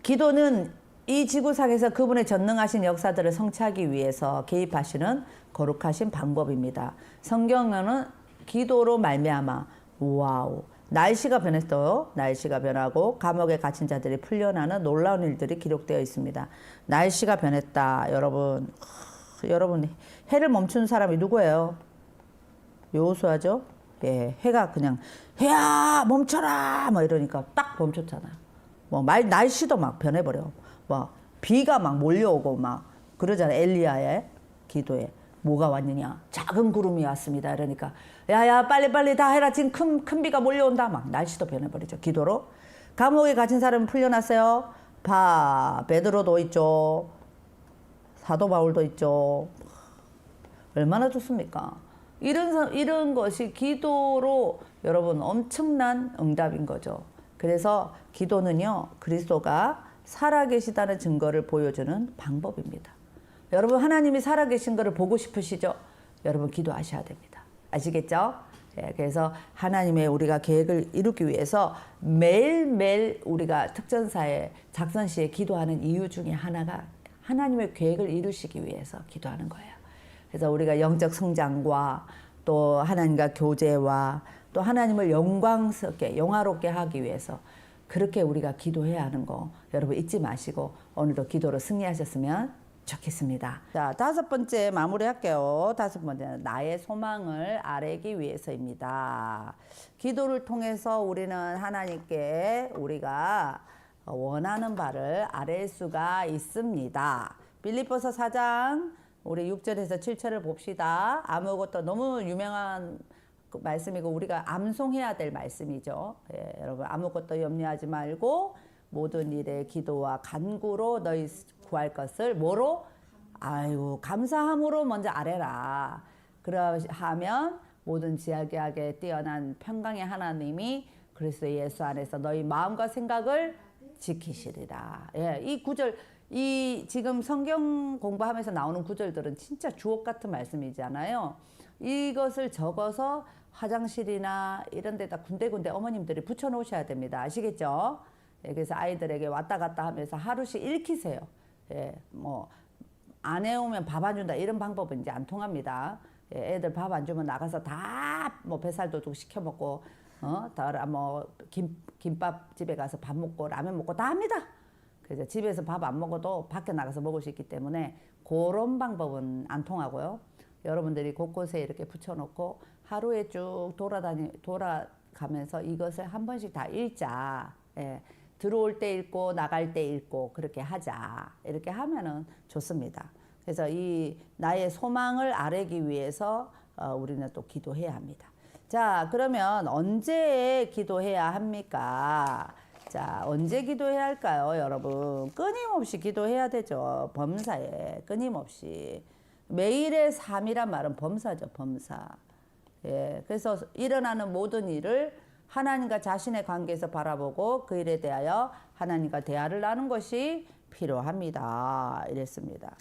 기도는 이 지구상에서 그분의 전능하신 역사들을 성취하기 위해서 개입하시는 거룩하신 방법입니다. 성경에는 기도로 말미암아 와우, 날씨가 변했어요. 날씨가 변하고 감옥에 갇힌 자들이 풀려나는 놀라운 일들이 기록되어 있습니다. 날씨가 변했다. 여러분, 해를 멈춘 사람이 누구예요? 여호수아죠. 예, 해가 그냥 해야 멈춰라 뭐 이러니까 딱 멈췄잖아요. 뭐 날씨도 막 변해버려. 뭐 비가 막 몰려오고 막 그러잖아요. 엘리야의 기도에 뭐가 왔느냐? 작은 구름이 왔습니다. 이러니까 야야 빨리빨리 다 해라. 지금 큰 비가 몰려온다. 막 날씨도 변해버리죠. 기도로. 감옥에 갇힌 사람은 풀려났어요. 베드로도 있죠. 사도 바울도 있죠. 얼마나 좋습니까? 이런 것이 기도로 여러분 엄청난 응답인 거죠. 그래서 기도는요, 그리스도가 살아계시다는 증거를 보여주는 방법입니다. 여러분, 하나님이 살아계신 것을 보고 싶으시죠? 여러분, 기도하셔야 됩니다. 아시겠죠? 예, 그래서 하나님의 우리가 계획을 이루기 위해서 매일매일 우리가 특전사에 작전시에 기도하는 이유 중에 하나가 하나님의 계획을 이루시기 위해서 기도하는 거예요. 그래서 우리가 영적 성장과 또 하나님과 교제와 또 하나님을 영광스럽게 영화롭게 하기 위해서 그렇게 우리가 기도해야 하는 거 여러분 잊지 마시고 오늘도 기도로 승리하셨으면 좋겠습니다. 자, 5번째 마무리할게요. 5번째는 나의 소망을 아뢰기 위해서입니다. 기도를 통해서 우리는 하나님께 우리가 원하는 바를 아뢰 수가 있습니다. 빌립보서 4장 우리 6절에서 7절을 봅시다. 아무것도 너무 유명한 말씀이고 우리가 암송해야 될 말씀이죠. 예, 여러분 아무것도 염려하지 말고 모든 일에 기도와 간구로 너희 구할 것을 뭐로? 아이고 감사함으로 먼저 아뢰라. 그러하면 모든 지혜하게 뛰어난 평강의 하나님이 그리스도 예수 안에서 너희 마음과 생각을 지키시리라. 예, 이 구절, 이 지금 성경 공부하면서 나오는 구절들은 진짜 주옥 같은 말씀이잖아요. 이것을 적어서 화장실이나 이런 데다 군데군데 어머님들이 붙여 놓으셔야 됩니다. 아시겠죠? 예, 그래서 아이들에게 왔다 갔다 하면서 하루씩 읽히세요. 예, 뭐 안 해오면 밥 안 준다 이런 방법은 이제 안 통합니다. 예, 애들 밥 안 주면 나가서 다 뭐 뱃살도둑 시켜 먹고 다뭐 김밥집에 가서 밥 먹고 라면 먹고 다 합니다. 그래서 집에서 밥 안 먹어도 밖에 나가서 먹을 수 있기 때문에 그런 방법은 안 통하고요. 여러분들이 곳곳에 이렇게 붙여놓고 하루에 쭉 돌아가면서 이것을 한 번씩 다 읽자. 예, 들어올 때 읽고 나갈 때 읽고 그렇게 하자. 이렇게 하면은 좋습니다. 그래서 이 나의 소망을 아뢰기 위해서 우리는 또 기도해야 합니다. 자, 그러면 언제 기도해야 합니까? 자, 언제 기도해야 할까요, 여러분? 끊임없이 기도해야 되죠. 범사에 끊임없이. 매일의 삶이란 말은 범사죠, 범사. 예, 그래서 일어나는 모든 일을 하나님과 자신의 관계에서 바라보고 그 일에 대하여 하나님과 대화를 나누는 것이 필요합니다. 이랬습니다.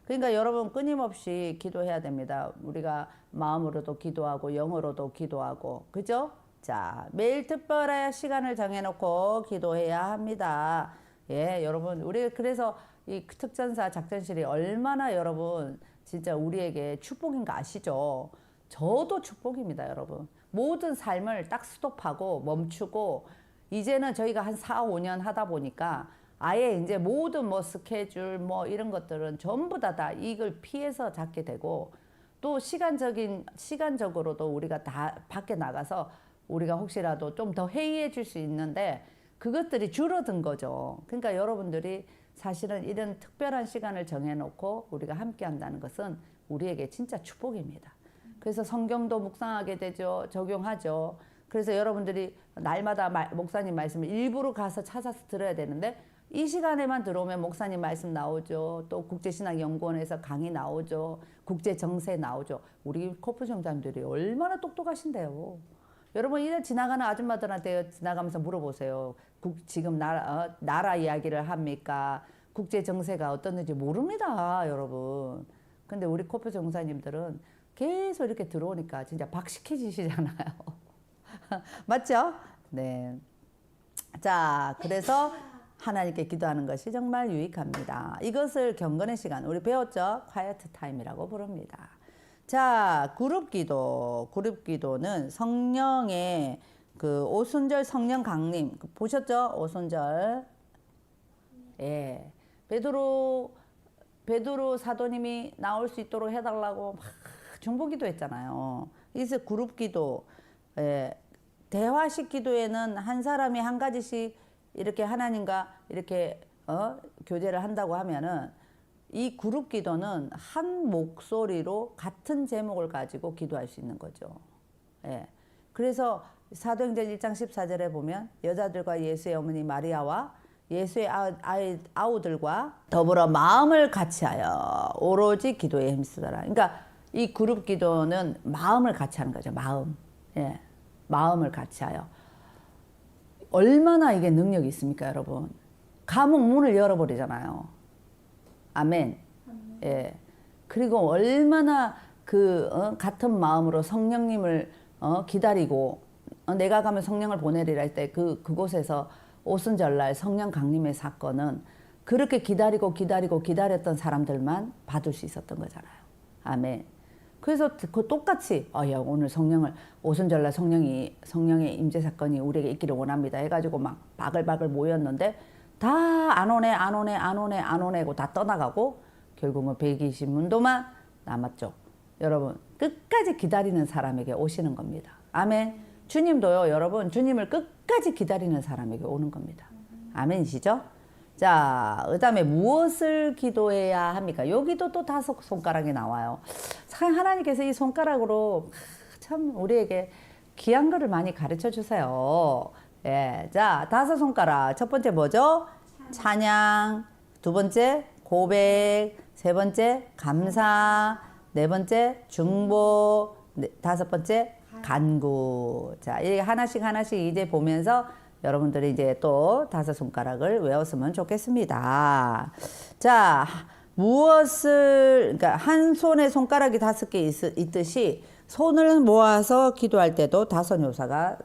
그러니까 여러분 끊임없이 기도해야 됩니다. 우리가 마음으로도 기도하고 영어로도 기도하고, 그죠? 자, 매일 특별한 시간을 정해놓고 기도해야 합니다. 예, 여러분, 우리 그래서 이 특전사 작전실이 얼마나 여러분 진짜 우리에게 축복인가 아시죠? 저도 축복입니다, 여러분. 모든 삶을 딱 스톱하고 멈추고 이제는 저희가 한 4, 5년 하다 보니까 아예 이제 모든 뭐 스케줄 뭐 이런 것들은 전부 다 이걸 피해서 잡게 되고 또 시간적으로도 우리가 다 밖에 나가서 우리가 혹시라도 좀 더 해이해질 수 있는데 그것들이 줄어든 거죠. 그러니까 여러분들이 사실은 이런 특별한 시간을 정해놓고 우리가 함께 한다는 것은 우리에게 진짜 축복입니다. 그래서 성경도 묵상하게 되죠. 적용하죠. 그래서 여러분들이 날마다 목사님 말씀을 일부러 가서 찾아서 들어야 되는데 이 시간에만 들어오면 목사님 말씀 나오죠. 또 국제신학연구원에서 강의 나오죠. 국제정세 나오죠. 우리 코프 정장들이 얼마나 똑똑하신데요. 여러분 이래 지나가는 아줌마들한테 지나가면서 물어보세요. 지금 나라 이야기를 합니까? 국제정세가 어떻는지 모릅니다, 여러분. 근데 우리 코프 정사님들은 계속 이렇게 들어오니까 진짜 박식해지시잖아요. 맞죠? 네. 자, 그래서 하나님께 기도하는 것이 정말 유익합니다. 이것을 경건의 시간, 우리 배웠죠? quiet time이라고 부릅니다. 자, 그룹 기도는 성령의 그 오순절 성령 강림 보셨죠? 오순절. 예. 베드로 사도님이 나올 수 있도록 해달라고 막 중보기도 했잖아요. 이제 그룹 기도, 예. 대화식 기도에는 한 사람이 한 가지씩 이렇게 하나님과 이렇게 교제를 한다고 하면은 이 그룹 기도는 한 목소리로 같은 제목을 가지고 기도할 수 있는 거죠. 예. 그래서 사도행전 1장 14절에 보면 여자들과 예수의 어머니 마리아와 예수의 아우들과 더불어 마음을 같이하여 오로지 기도에 힘쓰더라. 그러니까 이 그룹 기도는 마음을 같이 하는 거죠. 마음. 예. 마음을 같이하여. 얼마나 이게 능력이 있습니까, 여러분? 감옥 문을 열어버리잖아요. 아멘. 예. 그리고 얼마나 같은 마음으로 성령님을 기다리고 내가 가면 성령을 보내리라 할 때 그곳에서 오순절날 성령 강림의 사건은 그렇게 기다렸던 사람들만 받을 수 있었던 거잖아요. 아멘. 그래서 그 똑같이 야, 오늘 오순절날 성령의 임재 사건이 우리에게 있기를 원합니다 해가지고 막 바글바글 모였는데 다 안 오네고 다 떠나가고 결국은 120문도만 남았죠. 여러분 끝까지 기다리는 사람에게 오시는 겁니다. 아멘. 주님도요, 여러분 주님을 끝까지 기다리는 사람에게 오는 겁니다. 아멘이시죠? 자, 그 다음에 무엇을 기도해야 합니까? 여기도 또 5 손가락이 나와요. 참 하나님께서 이 손가락으로 참 우리에게 귀한 거를 많이 가르쳐 주세요. 예, 자, 5 손가락. 첫 번째 뭐죠? 찬양. 2 번째 고백. 3 번째 감사. 4 번째 중보. 5 번째 간구. 자, 이렇게 하나씩 이제 보면서 여러분들이 이제 또 5손가락을 외웠으면 좋겠습니다. 자, 그러니까 한 손에 손가락이 5개 있듯이 손을 모아서 기도할 때도 다섯 요소가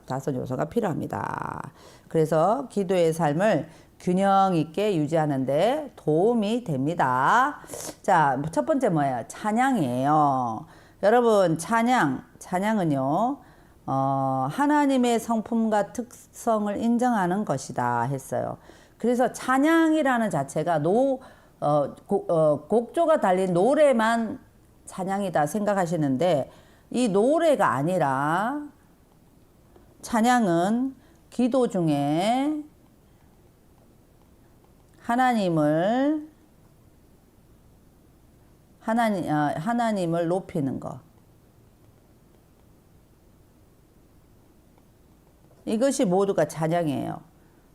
필요합니다. 그래서 기도의 삶을 균형 있게 유지하는데 도움이 됩니다. 자, 첫 번째 뭐예요? 찬양이에요. 여러분, 찬양은요, 하나님의 성품과 특성을 인정하는 것이다 했어요. 그래서 찬양이라는 자체가 곡조가 달린 노래만 찬양이다 생각하시는데, 이 노래가 아니라 찬양은 기도 중에 하나님을 높이는 것. 이것이 모두가 찬양이에요.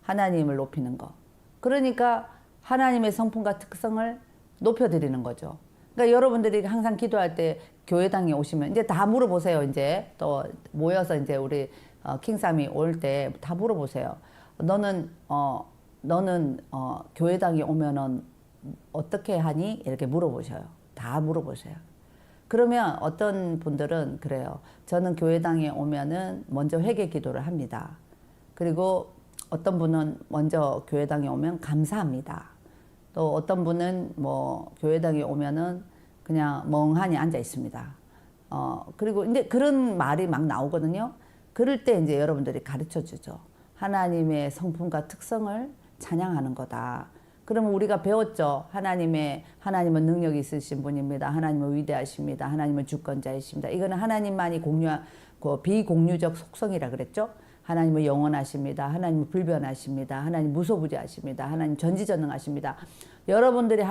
하나님을 높이는 것. 그러니까 하나님의 성품과 특성을 높여드리는 거죠. 그러니까 여러분들이 항상 기도할 때 교회당에 오시면 이제 다 물어보세요. 이제 또 모여서 이제 우리 킹삼이 올 때 다 물어보세요. 너는 교회당에 오면은 어떻게 하니? 이렇게 물어보셔요. 다 물어보세요. 그러면 어떤 분들은 그래요. 저는 교회당에 오면은 먼저 회개 기도를 합니다. 그리고 어떤 분은 먼저 교회당에 오면 감사합니다. 또 어떤 분은 뭐 교회당에 오면은 그냥 멍하니 앉아 있습니다. 그리고 이제 그런 말이 막 나오거든요. 그럴 때 이제 여러분들이 가르쳐 주죠. 하나님의 성품과 특성을 찬양하는 거다. 그러면 우리가 배웠죠. 하나님은 능력이 있으신 분입니다. 하나님은 위대하십니다. 하나님은 주권자이십니다. 이거는 하나님만이 비공유적 속성이라 그랬죠. 하나님은 영원하십니다. 하나님은 불변하십니다. 하나님 무소부재하십니다. 하나님 전지전능하십니다. 여러분들이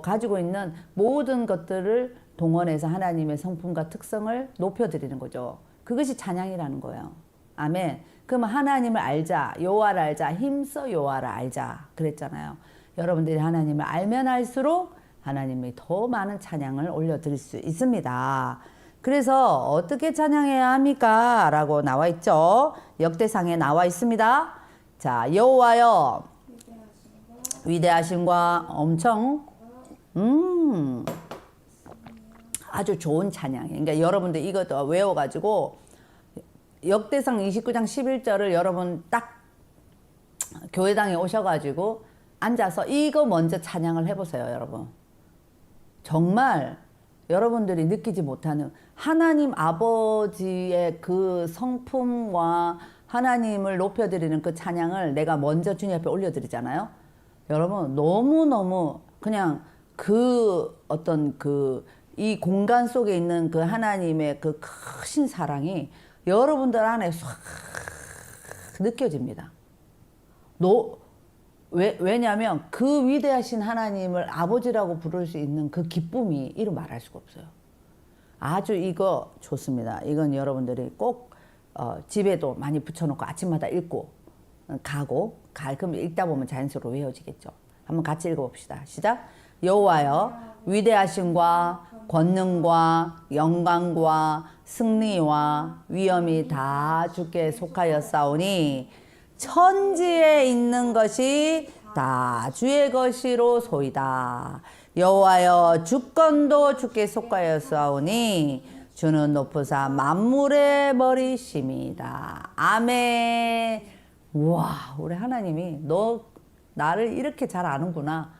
가지고 있는 모든 것들을 동원해서 하나님의 성품과 특성을 높여드리는 거죠. 그것이 찬양이라는 거예요. 아멘. 그러면 하나님을 알자. 여호와를 알자. 힘써 여호와를 알자. 그랬잖아요. 여러분들이 하나님을 알면 알수록 하나님이 더 많은 찬양을 올려드릴 수 있습니다. 그래서 어떻게 찬양해야 합니까? 라고 나와 있죠. 역대상에 나와 있습니다. 자, 여호와여 위대하심과 엄청 아주 좋은 찬양. 그러니까 여러분들 이것도 외워가지고 역대상 29장 11절을 여러분 딱 교회당에 오셔가지고 앉아서 이거 먼저 찬양을 해보세요. 여러분 정말 여러분들이 느끼지 못하는 하나님 아버지의 그 성품과 하나님을 높여드리는 그 찬양을 내가 먼저 주님 앞에 올려드리잖아요. 여러분 너무너무 그냥 이 공간 속에 있는 그 하나님의 그 크신 사랑이 여러분들 안에 싹 느껴집니다. 왜냐하면 그 위대하신 하나님을 아버지라고 부를 수 있는 그 기쁨이 이루 말할 수가 없어요. 아주 이거 좋습니다. 이건 여러분들이 꼭 집에도 많이 붙여놓고 아침마다 읽고 그럼 읽다 보면 자연스러워 외워지겠죠. 한번 같이 읽어봅시다. 시작. 여호와여 위대하심과 권능과 영광과 승리와 위엄이 다 주께 속하였사오니 천지에 있는 것이 다 주의 것이로소이다. 여호와여 주권도 주께 속하였사오니 주는 높으사 만물의 머리심이다. 아멘. 우와, 우리 하나님이 너 나를 이렇게 잘 아는구나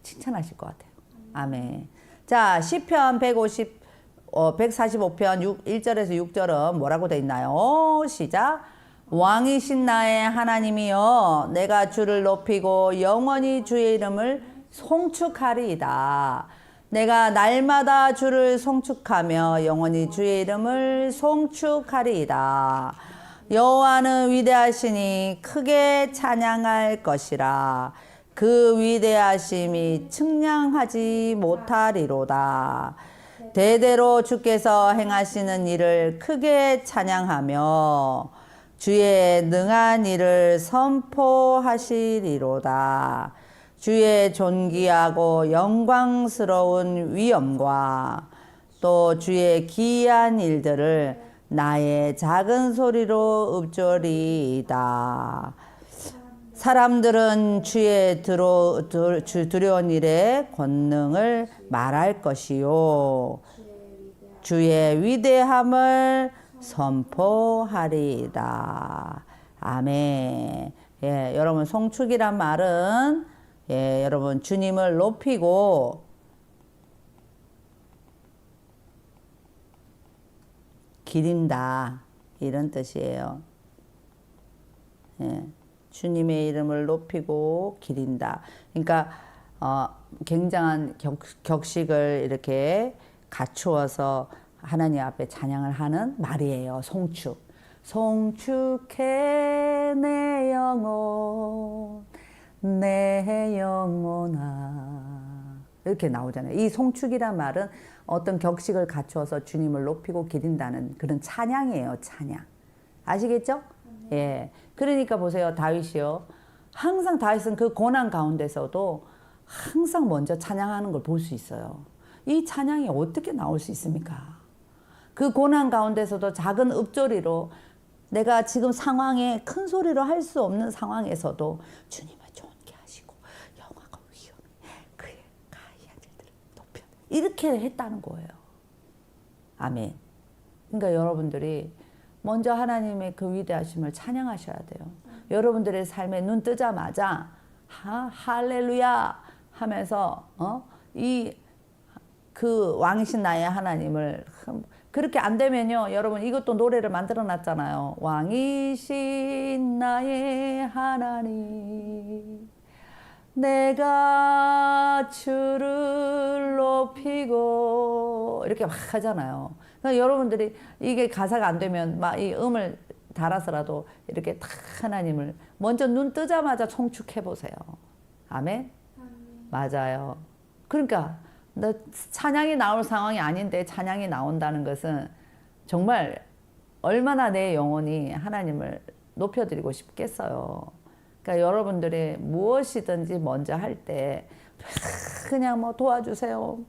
칭찬하실 것 같아요. 아멘. 자, 시편 145편 1절에서 6절은 뭐라고 돼 있나요? 시작. 왕이신 나의 하나님이여 내가 주를 높이고 영원히 주의 이름을 송축하리이다. 내가 날마다 주를 송축하며 영원히 주의 이름을 송축하리이다. 여호와는 위대하시니 크게 찬양할 것이라. 그 위대하심이 측량하지 못하리로다. 대대로 주께서 행하시는 일을 크게 찬양하며 주의 능한 일을 선포하시리로다. 주의 존귀하고 영광스러운 위엄과 또 주의 기이한 일들을 나의 작은 소리로 읊조리이다. 사람들은 주의 두려운 일에 권능을 말할 것이요 주의 위대함을 선포하리이다. 아멘. 예, 여러분 송축이란 말은 예, 여러분 주님을 높이고 기린다 이런 뜻이에요. 예, 주님의 이름을 높이고 기린다. 그러니까 굉장한 격식을 이렇게 갖추어서 하나님 앞에 찬양을 하는 말이에요. 송축. 송축해 내 영혼 내 영혼아 이렇게 나오잖아요. 이 송축이란 말은 어떤 격식을 갖추어서 주님을 높이고 기린다는 그런 찬양이에요. 찬양. 아시겠죠? 예. 그러니까 보세요. 다윗이요. 항상 다윗은 그 고난 가운데서도 항상 먼저 찬양하는 걸 볼 수 있어요. 이 찬양이 어떻게 나올 수 있습니까? 그 고난 가운데서도 작은 읍조리로 내가 지금 상황에 큰 소리로 할 수 없는 상황에서도 주님을 존귀 하시고 영화가 위험해 그의 가이한 일들을 높여 이렇게 했다는 거예요. 아멘. 그러니까 여러분들이 먼저 하나님의 그 위대하심을 찬양하셔야 돼요. 여러분들의 삶에 눈 뜨자마자 할렐루야 하면서 그 왕이신 나의 하나님을 그렇게 안 되면요 여러분 이것도 노래를 만들어 놨잖아요. 왕이신 나의 하나님 내가 주를 높이고 이렇게 막 하잖아요. 그러니까 여러분들이 이게 가사가 안 되면 막 이 음을 달아서라도 이렇게 탁 하나님을 먼저 눈 뜨자마자 송축해 보세요. 아멘? 맞아요. 그러니까 찬양이 나올 상황이 아닌데 찬양이 나온다는 것은 정말 얼마나 내 영혼이 하나님을 높여드리고 싶겠어요. 그러니까 여러분들이 무엇이든지 먼저 할 때 그냥 뭐 도와주세요.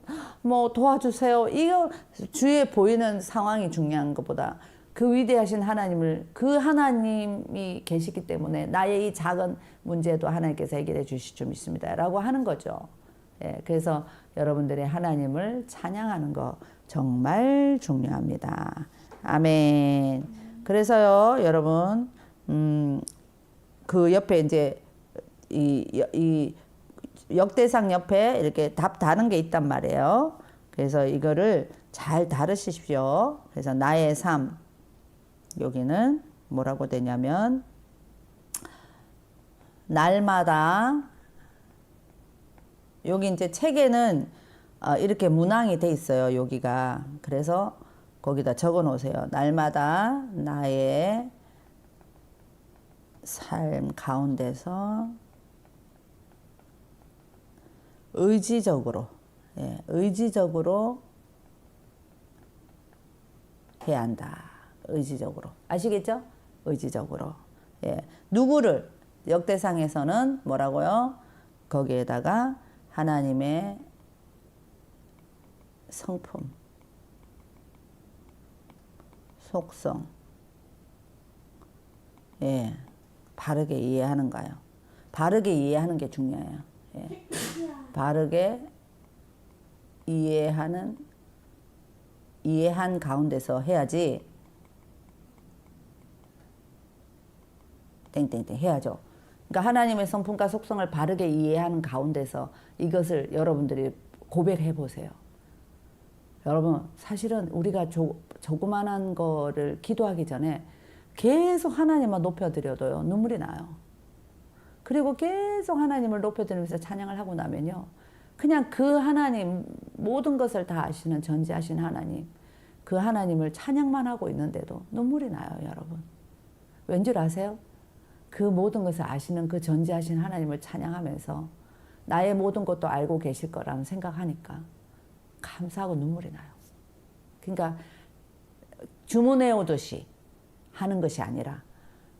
뭐 도와주세요. 이거 주위에 보이는 상황이 중요한 것보다 그 위대하신 하나님을 그 하나님이 계시기 때문에 나의 이 작은 문제도 하나님께서 해결해 주실 줄 믿습니다. 라고 하는 거죠. 예, 그래서 여러분들의 하나님을 찬양하는 거 정말 중요합니다. 아멘. 그래서요, 여러분, 그 옆에 이제 이 역대상 옆에 이렇게 답 다는 게 있단 말이에요. 그래서 이거를 잘 다루십시오. 그래서 나의 삶, 여기는 뭐라고 되냐면, 날마다, 여기 이제 책에는 이렇게 문항이 돼 있어요. 여기가. 그래서 거기다 적어 놓으세요. 날마다 나의 삶 가운데서 의지적으로, 예, 의지적으로 해야 한다. 의지적으로. 아시겠죠? 의지적으로. 예. 누구를, 역대상에서는 뭐라고요? 거기에다가 하나님의 성품, 속성, 예, 바르게 이해하는가요? 바르게 이해하는 게 중요해요. 예. 바르게 이해한 가운데서 해야지. 땡땡땡 해야죠. 그러니까 하나님의 성품과 속성을 바르게 이해하는 가운데서 이것을 여러분들이 고백해 보세요. 여러분 사실은 우리가 조그만한 거를 기도하기 전에 계속 하나님만 높여드려도요 눈물이 나요. 그리고 계속 하나님을 높여드리면서 찬양을 하고 나면요 그냥 그 하나님 모든 것을 다 아시는 전지하신 하나님 그 하나님을 찬양만 하고 있는데도 눈물이 나요. 여러분 왠 줄 아세요? 그 모든 것을 아시는 그 전지하신 하나님을 찬양하면서 나의 모든 것도 알고 계실 거라는 생각하니까 감사하고 눈물이 나요. 그러니까 주문해 오듯이 하는 것이 아니라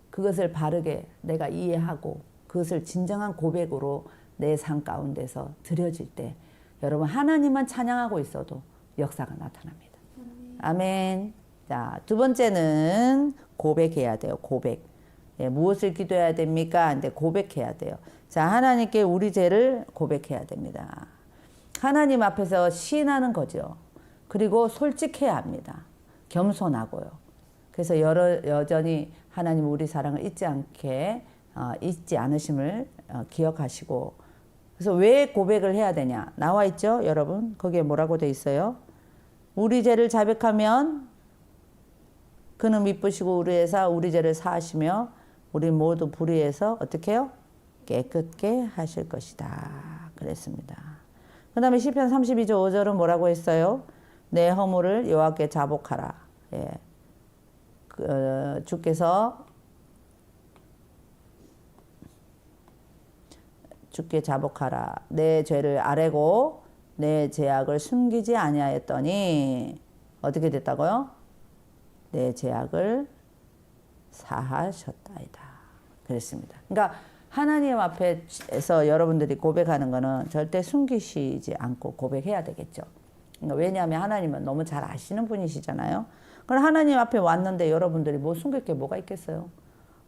그것을 바르게 내가 이해하고 그것을 진정한 고백으로 내 삶 가운데서 드려질 때 여러분 하나님만 찬양하고 있어도 역사가 나타납니다. 아멘. 자, 두 번째는 고백해야 돼요. 고백. 예, 무엇을 기도해야 됩니까? 근데 고백해야 돼요. 자, 하나님께 우리 죄를 고백해야 됩니다. 하나님 앞에서 시인하는 거죠. 그리고 솔직해야 합니다. 겸손하고요. 그래서 여전히 하나님 우리 사랑을 잊지 않으심을 기억하시고. 그래서 왜 고백을 해야 되냐? 나와 있죠, 여러분? 거기에 뭐라고 돼 있어요? 우리 죄를 자백하면 그는 미쁘시고 우리에서 우리 죄를 사하시며 우리 모두 불의해서 어떻게 해요? 깨끗게 하실 것이다. 그랬습니다. 그 다음에 시편 32조 5절은 뭐라고 했어요? 내 허물을 여호와께 자복하라. 예. 주께 자복하라. 내 죄를 아뢰고 내 죄악을 숨기지 아니하였더니 어떻게 됐다고요? 내 죄악을 사하셨다이다. 그랬습니다. 그러니까 하나님 앞에서 여러분들이 고백하는 거는 절대 숨기시지 않고 고백해야 되겠죠. 그러니까 왜냐하면 하나님은 너무 잘 아시는 분이시잖아요. 그럼 하나님 앞에 왔는데 여러분들이 뭐 숨길 게 뭐가 있겠어요?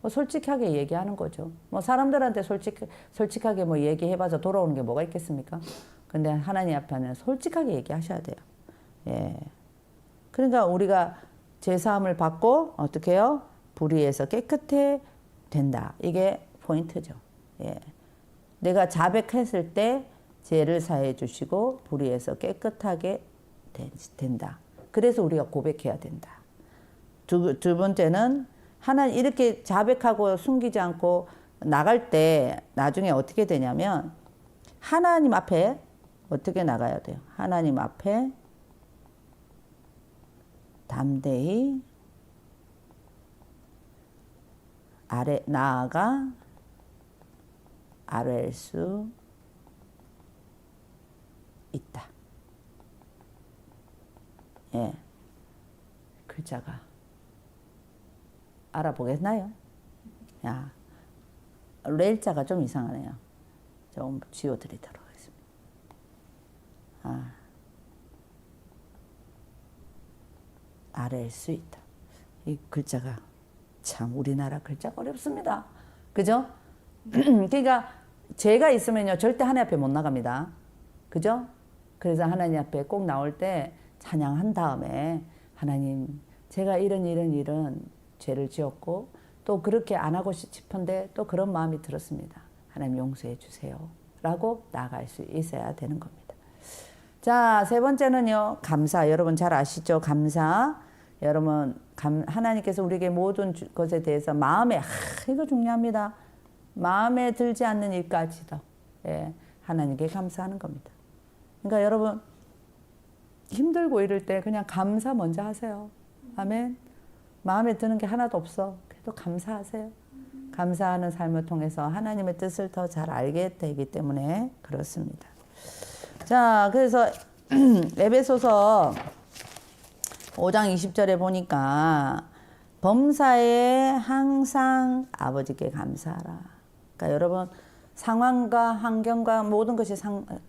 뭐 솔직하게 얘기하는 거죠. 뭐 사람들한테 솔직하게 뭐 얘기해봐서 돌아오는 게 뭐가 있겠습니까? 근데 하나님 앞에는 솔직하게 얘기하셔야 돼요. 예. 그러니까 우리가 제사함을 받고 어떻게 해요? 불의에서 깨끗해 된다. 이게 포인트죠. 예. 내가 자백했을 때 죄를 사해 주시고 불의에서 깨끗하게 된다. 그래서 우리가 고백해야 된다. 두 번째는 하나님 이렇게 자백하고 숨기지 않고 나갈 때 나중에 어떻게 되냐면 하나님 앞에 어떻게 나가야 돼요? 하나님 앞에 담대히 나아가 아뢰일 수 있다. 예, 글자가 알아보겠나요? 야, 렐자가 좀 이상하네요. 좀 지워드리도록 하겠습니다. 아뢰일 수 있다. 이 글자가 참 우리나라 글자가 어렵습니다. 그죠? 그러니까 죄가 있으면요 절대 하나님 앞에 못 나갑니다. 그죠? 그래서 하나님 앞에 꼭 나올 때 찬양한 다음에 하나님 제가 이런 죄를 지었고 또 그렇게 안 하고 싶은데 또 그런 마음이 들었습니다. 하나님 용서해 주세요. 라고 나아갈 수 있어야 되는 겁니다. 자, 세 번째는요. 감사. 여러분 잘 아시죠? 감사. 여러분 하나님께서 우리에게 모든 것에 대해서 마음에 이거 중요합니다. 마음에 들지 않는 일까지도 예, 하나님께 감사하는 겁니다. 그러니까 여러분 힘들고 이럴 때 그냥 감사 먼저 하세요. 아멘. 마음에 드는 게 하나도 없어. 그래도 감사하세요. 감사하는 삶을 통해서 하나님의 뜻을 더 잘 알게 되기 때문에 그렇습니다. 자, 그래서 에베소서 5장 20절에 보니까 범사에 항상 아버지께 감사하라. 그러니까 여러분 상황과 환경과 모든 것이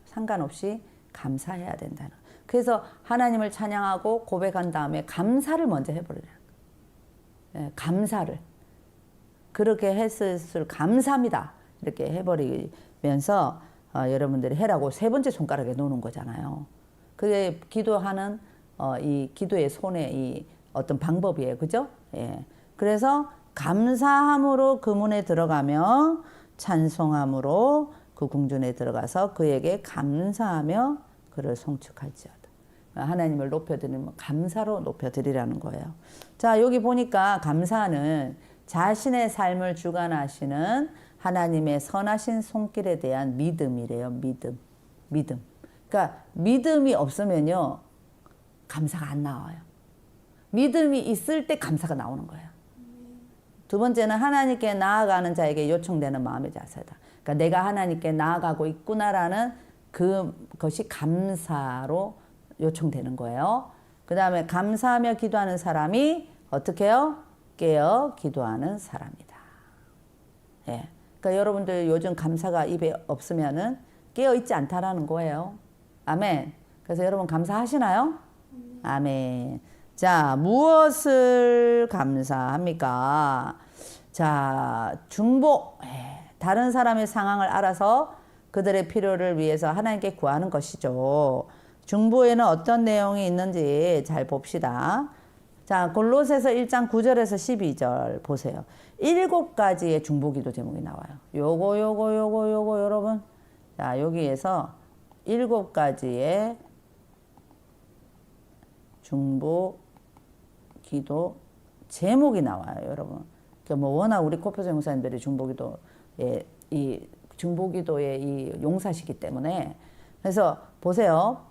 상관없이 감사해야 된다는. 그래서 하나님을 찬양하고 고백한 다음에 감사를 먼저 해버려요. 예, 감사를. 그렇게 했을 감사합니다. 이렇게 해버리면서 여러분들이 해라고 세 번째 손가락에 놓는 거잖아요. 그게 기도하는 이 기도의 손의 이 어떤 방법이에요. 그죠? 예. 그래서 감사함으로 그 문에 들어가며 찬송함으로 그 궁전에 들어가서 그에게 감사하며 그를 송축할지어다. 하나님을 높여드리면 감사로 높여드리라는 거예요. 자, 여기 보니까 감사는 자신의 삶을 주관하시는 하나님의 선하신 손길에 대한 믿음이래요. 믿음. 그러니까 믿음이 없으면요. 감사가 안 나와요. 믿음이 있을 때 감사가 나오는 거예요. 두 번째는 하나님께 나아가는 자에게 요청되는 마음의 자세다. 그러니까 내가 하나님께 나아가고 있구나라는 그것이 감사로 요청되는 거예요. 그 다음에 감사하며 기도하는 사람이 어떻게 해요? 깨어 기도하는 사람이다. 예. 그러니까 여러분들 요즘 감사가 입에 없으면은 깨어 있지 않다라는 거예요. 아멘. 그래서 여러분 감사하시나요? 아멘. 자, 무엇을 감사합니까? 자, 중보. 다른 사람의 상황을 알아서 그들의 필요를 위해서 하나님께 구하는 것이죠. 중보에는 어떤 내용이 있는지 잘 봅시다. 자, 골로새서 1장 9절에서 12절 보세요. 7가지의 중보기도 제목이 나와요. 요거 여러분. 자, 여기에서 7가지의 중보기도 제목이 나와요, 여러분. 그러니까 뭐 워낙 우리 코표소 용사님들이 중보기도의 이 용사시기 때문에 그래서 보세요.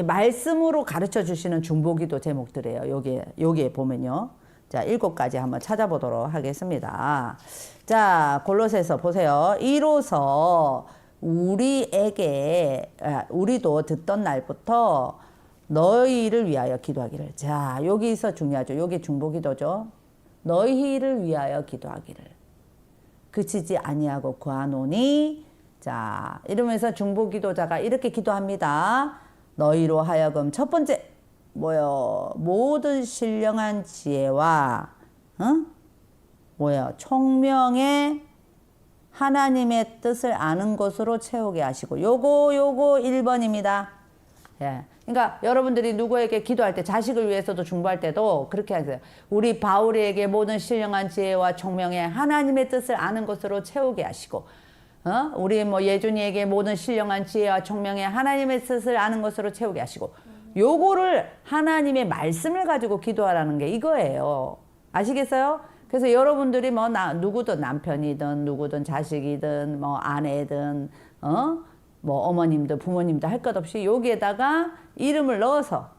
말씀으로 가르쳐 주시는 중보기도 제목들이에요. 여기에 보면요. 자, 7가지 한번 찾아보도록 하겠습니다. 자, 골로새서 보세요. 이로써 우리도 듣던 날부터 너희를 위하여 기도하기를. 자, 여기서 중요하죠. 여기 중보기도죠. 너희를 위하여 기도하기를. 그치지 아니하고 구하노니. 자, 이러면서 중보기도자가 이렇게 기도합니다. 너희로 하여금 첫 번째 모든 신령한 지혜와 총명의 하나님의 뜻을 아는 것으로 채우게 하시고. 요거 1번입니다. 예. 그러니까 여러분들이 누구에게 기도할 때, 자식을 위해서도 중보할 때도 그렇게 하세요. 우리 바울에게 모든 신령한 지혜와 총명의 하나님의 뜻을 아는 것으로 채우게 하시고, 우리 예준이에게 모든 신령한 지혜와 총명의 하나님의 뜻을 아는 것으로 채우게 하시고, 요거를 하나님의 말씀을 가지고 기도하라는 게 이거예요. 아시겠어요? 그래서 여러분들이 누구든 남편이든 누구든 자식이든 아내든 어머님도 부모님도 할 것 없이 여기에다가 이름을 넣어서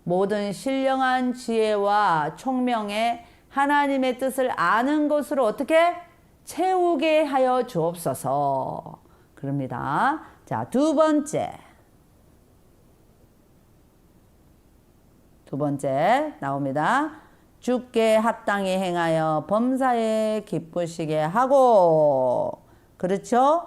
모든 신령한 지혜와 총명의 하나님의 뜻을 아는 것으로 어떻게 채우게 하여 주옵소서. 그럽니다. 자, 두 번째 나옵니다. 주께 합당히 행하여 범사에 기쁘시게 하고. 그렇죠?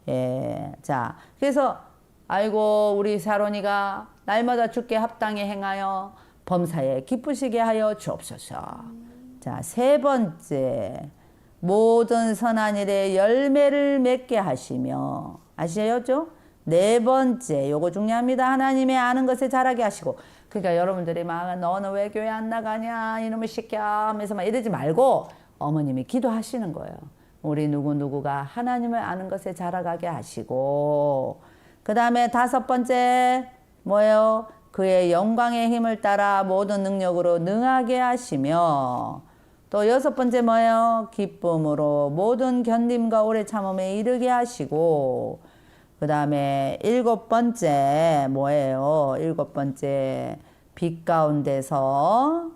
예. 자, 그래서 아이고 우리 사론이가 날마다 주께 합당히 행하여 범사에 기쁘시게 하여 주옵소서. 자, 세 번째, 모든 선한 일에 열매를 맺게 하시며. 아시죠? 네 번째, 요거 중요합니다. 하나님의 아는 것에 자라게 하시고. 그러니까 여러분들이 너는 왜 교회 안 나가냐 이놈의 새끼야 하면서 이러지 말고 어머님이 기도하시는 거예요. 우리 누구누구가 하나님을 아는 것에 자라가게 하시고. 그 다음에 다섯 번째 뭐예요? 그의 영광의 힘을 따라 모든 능력으로 능하게 하시며. 또 여섯 번째 뭐예요? 기쁨으로 모든 견딤과 오래 참음에 이르게 하시고. 그 다음에 일곱 번째 뭐예요? 일곱 번째 빛 가운데서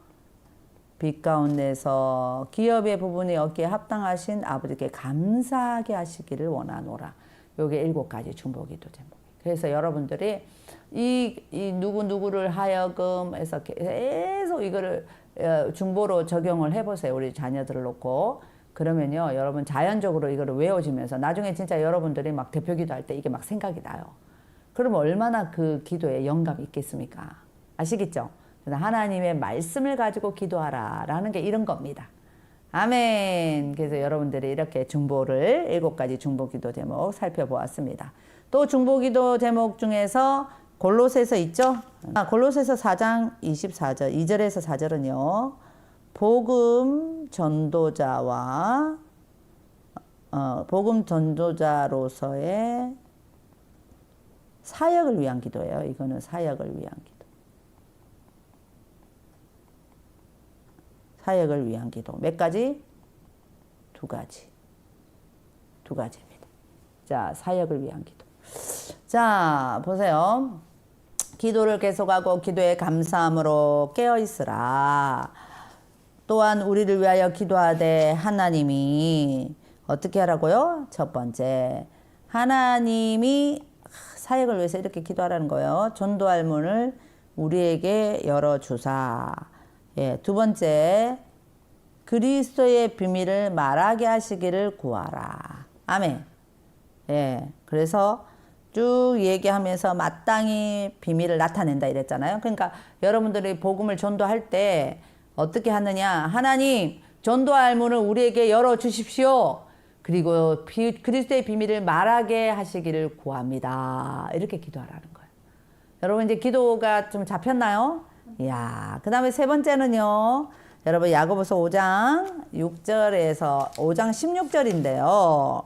기업의 부분이 얻기에 합당하신 아버지께 감사하게 하시기를 원하노라. 요게 7가지 중보기도 제목. 그래서 여러분들이 이 누구누구를 하여금 해서 계속 이거를 중보로 적용을 해보세요. 우리 자녀들을 놓고. 그러면요, 여러분 자연적으로 이거를 외워지면서 나중에 진짜 여러분들이 대표 기도할 때 이게 생각이 나요. 그러면 얼마나 그 기도에 영감이 있겠습니까? 아시겠죠? 그래서 하나님의 말씀을 가지고 기도하라 라는 게 이런 겁니다. 아멘. 그래서 여러분들이 이렇게 중보를 7가지 중보기도 제목 살펴보았습니다. 또 중보기도 제목 중에서 골로새서 있죠? 골로새서 4장 24절 2절에서 4절은요. 복음 전도자로서의 사역을 위한 기도예요. 이거는 사역을 위한 기도. 사역을 위한 기도. 몇 가지? 2가지. 2가지입니다. 자, 사역을 위한 기도. 자, 보세요. 기도를 계속하고 기도에 감사함으로 깨어있으라. 또한 우리를 위하여 기도하되 하나님이 어떻게 하라고요? 첫 번째, 하나님이 사역을 위해서 이렇게 기도하라는 거예요. 전도할 문을 우리에게 열어주사. 예, 두 번째, 그리스도의 비밀을 말하게 하시기를 구하라. 아멘. 예, 그래서 쭉 얘기하면서 마땅히 비밀을 나타낸다 이랬잖아요. 그러니까 여러분들이 복음을 전도할 때 어떻게 하느냐? 하나님, 전도할 문을 우리에게 열어 주십시오. 그리고 그리스도의 비밀을 말하게 하시기를 구합니다. 이렇게 기도하라는 거예요. 여러분 이제 기도가 좀 잡혔나요? 이야, 그 다음에 세 번째는요. 여러분 야고보서 5장 6절에서 5장 16절인데요.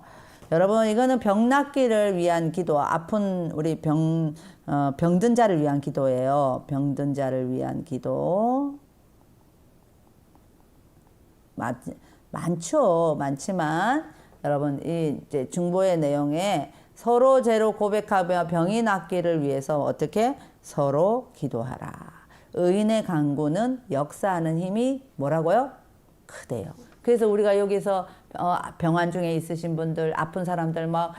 여러분 이거는 병 낫기를 위한 기도, 아픈 우리 병든 자를 위한 기도예요. 병든 자를 위한 기도. 많지만 여러분 이 이제 중보의 내용에 서로 죄로 고백하며 병이 낫기를 위해서 어떻게 서로 기도하라. 의인의 간구는 역사하는 힘이 뭐라고요? 크대요. 그래서 우리가 여기서 병환 중에 있으신 분들, 아픈 사람들 막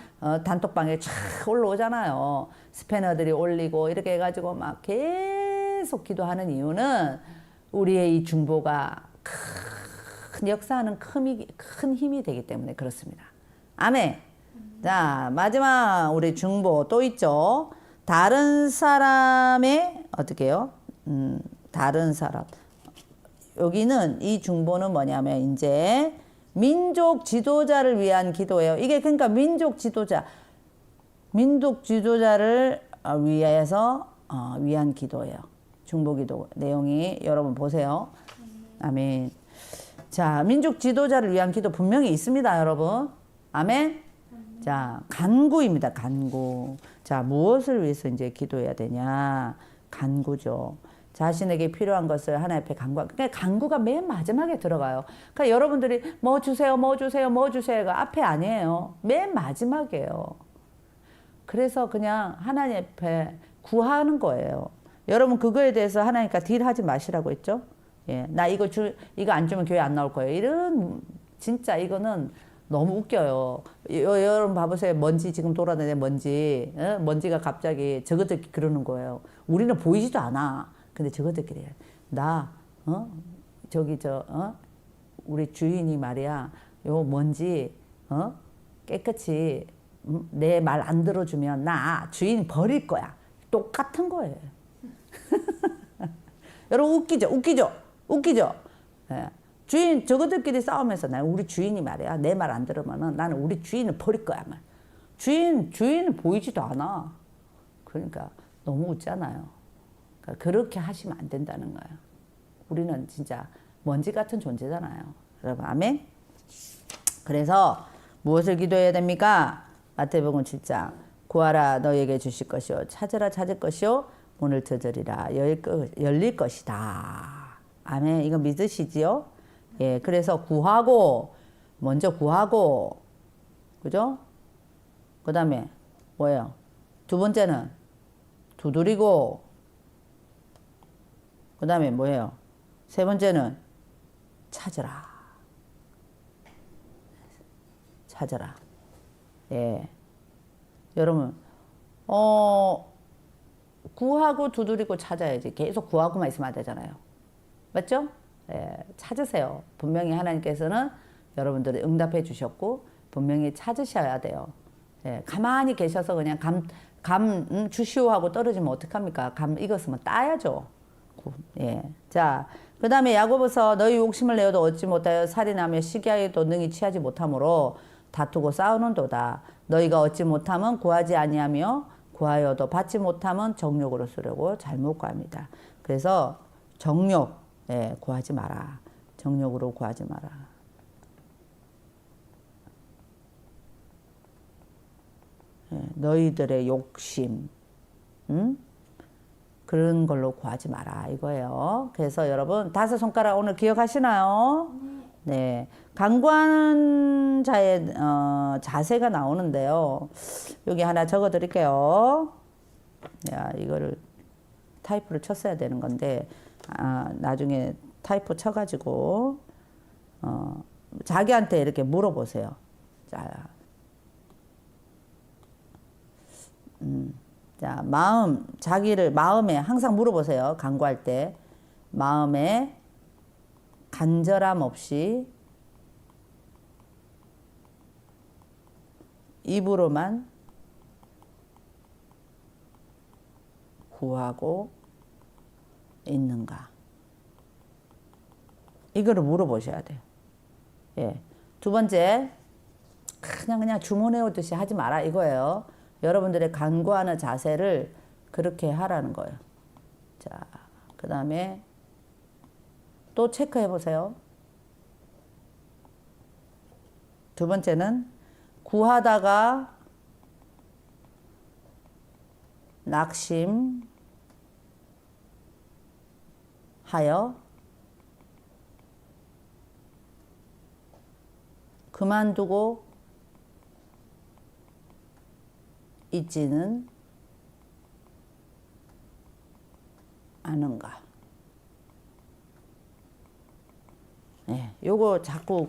단톡방에 쫙 올라오잖아요. 스패너들이 올리고 이렇게 해가지고 막 계속 기도하는 이유는 우리의 이 중보가 큰 역사하는 큰 힘이 되기 때문에 그렇습니다. 아멘. 자, 마지막 우리 중보 또 있죠. 다른 사람의 어떻게 해요? 다른 사람. 여기는 이 중보는 뭐냐면 이제 민족 지도자를 위한 기도예요. 이게 그러니까 민족 지도자를 위해서 위한 기도예요. 중보 기도 내용이 여러분 보세요. 아멘. 자, 민족 지도자를 위한 기도 분명히 있습니다, 여러분. 아멘. 자, 간구입니다. 간구. 자, 무엇을 위해서 이제 기도해야 되냐? 간구죠. 자신에게 필요한 것을 하나님 앞에 간구. 그러니까 간구가 맨 마지막에 들어가요. 그러니까 여러분들이 뭐 주세요, 뭐 주세요, 뭐 주세요가 앞에 아니에요. 맨 마지막이에요. 그래서 그냥 하나님 앞에 구하는 거예요. 여러분 그거에 대해서 하나님과 딜하지 마시라고 했죠. 예, 나 이거 안 주면 교회 안 나올 거예요. 이런 진짜 이거는 너무 웃겨요. 여러분 봐보세요. 먼지 지금 돌아다니는 먼지. 먼지가 갑자기 저것들 그러는 거예요. 우리는 보이지도 않아. 근데 저것들끼리 우리 주인이 말이야. 요 먼지 깨끗이 내 말 안 들어주면 나 주인 버릴 거야. 똑같은 거예요. 여러분 웃기죠? 예. 주인 저것들끼리 싸우면서 우리 주인이 말이야 내 말 안 들으면은 나는 우리 주인을 버릴 거야 말. 주인은 보이지도 않아. 그러니까 너무 웃잖아요. 그러니까 그렇게 하시면 안 된다는 거예요. 우리는 진짜 먼지 같은 존재잖아요. 여러분 아멘. 그래서 무엇을 기도해야 됩니까? 마태복음 7장 구하라 너에게 주실 것이요 찾으라 찾을 것이요 문을 두드리라 열릴 것이다. 아멘. 이거 믿으시지요? 예, 그래서 먼저 구하고, 그죠? 그 다음에 뭐예요? 두 번째는 두드리고, 그 다음에 뭐예요? 세 번째는 찾으라. 예. 여러분, 구하고 두드리고 찾아야지. 계속 구하고만 있으면 안 되잖아요. 맞죠? 예, 찾으세요. 분명히 하나님께서는 여러분들을 응답해 주셨고 분명히 찾으셔야 돼요. 예, 가만히 계셔서 그냥 감 주시오 하고 떨어지면 어떡합니까? 감 익었으면 따야죠. 예. 자, 그 다음에 야고보서 너희 욕심을 내어도 얻지 못하여 살인하며 시기하여도 능히 취하지 못하므로 다투고 싸우는도다. 너희가 얻지 못하면 구하지 아니하며 구하여도 받지 못하면 정욕으로 쓰려고 잘못 구합니다. 그래서 정욕 구하지 마라. 정욕으로 구하지 마라. 너희들의 욕심 그런 걸로 구하지 마라 이거예요. 그래서 여러분 5손가락 오늘 기억하시나요? 네. 간구하는 자의 자세가 나오는데요. 여기 하나 적어 드릴게요. 이거를 타이프를 쳤어야 되는 건데 나중에 타이프 쳐가지고 자기한테 이렇게 물어보세요. 자, 마음에 항상 물어보세요. 간구할 때 마음에 간절함 없이 입으로만 구하고 있는가? 이거를 물어보셔야 돼요. 예. 두 번째, 그냥 주문해 오듯이 하지 마라 이거예요. 여러분들의 간구하는 자세를 그렇게 하라는 거예요. 자, 그 다음에 또 체크해 보세요. 두 번째는 구하다가 낙심하여 그만두고 있지는 않은가. 네, 요거 자꾸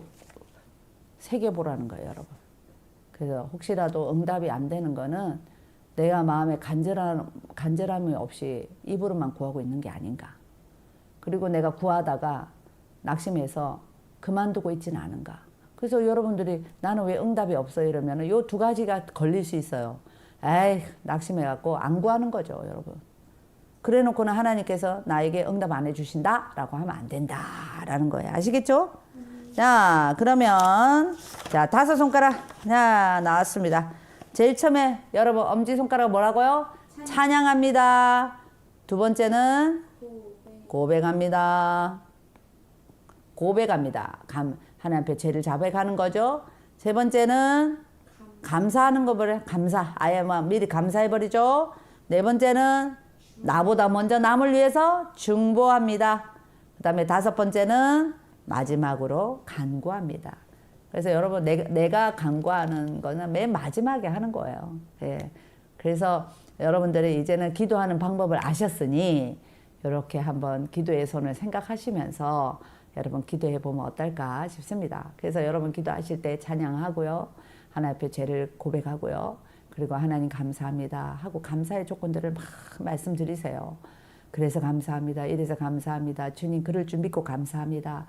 새겨보라는 거예요, 여러분. 그래서 혹시라도 응답이 안 되는 거는 내가 마음에 간절함이 없이 입으로만 구하고 있는 게 아닌가. 그리고 내가 구하다가 낙심해서 그만두고 있지는 않은가. 그래서 여러분들이 나는 왜 응답이 없어요 이러면 요 두 가지가 걸릴 수 있어요. 에이, 낙심해갖고 안 구하는 거죠, 여러분. 그래 놓고는 하나님께서 나에게 응답 안 해주신다 라고 하면 안 된다 라는 거예요. 아시겠죠? 자, 그러면 자, 5손가락 자, 나왔습니다. 제일 처음에 여러분 엄지손가락 뭐라고요? 찬양합니다. 두 번째는 고백합니다. 고백합니다. 하나님 앞에 죄를 자백하는 거죠. 세 번째는 감사하는 거 버려. 감사. 아예 막 미리 감사해버리죠. 네 번째는 나보다 먼저 남을 위해서 중보합니다. 그 다음에 5번째는 마지막으로 간구합니다. 그래서 여러분 내가 간구하는 거는 맨 마지막에 하는 거예요. 예. 그래서 여러분들이 이제는 기도하는 방법을 아셨으니 이렇게 한번 기도의 손을 생각하시면서 여러분 기도해 보면 어떨까 싶습니다. 그래서 여러분 기도하실 때 찬양하고요. 하나님 앞에 죄를 고백하고요. 그리고 하나님 감사합니다 하고 감사의 조건들을 막 말씀드리세요. 그래서 감사합니다. 이래서 감사합니다. 주님 그럴 줄 믿고 감사합니다.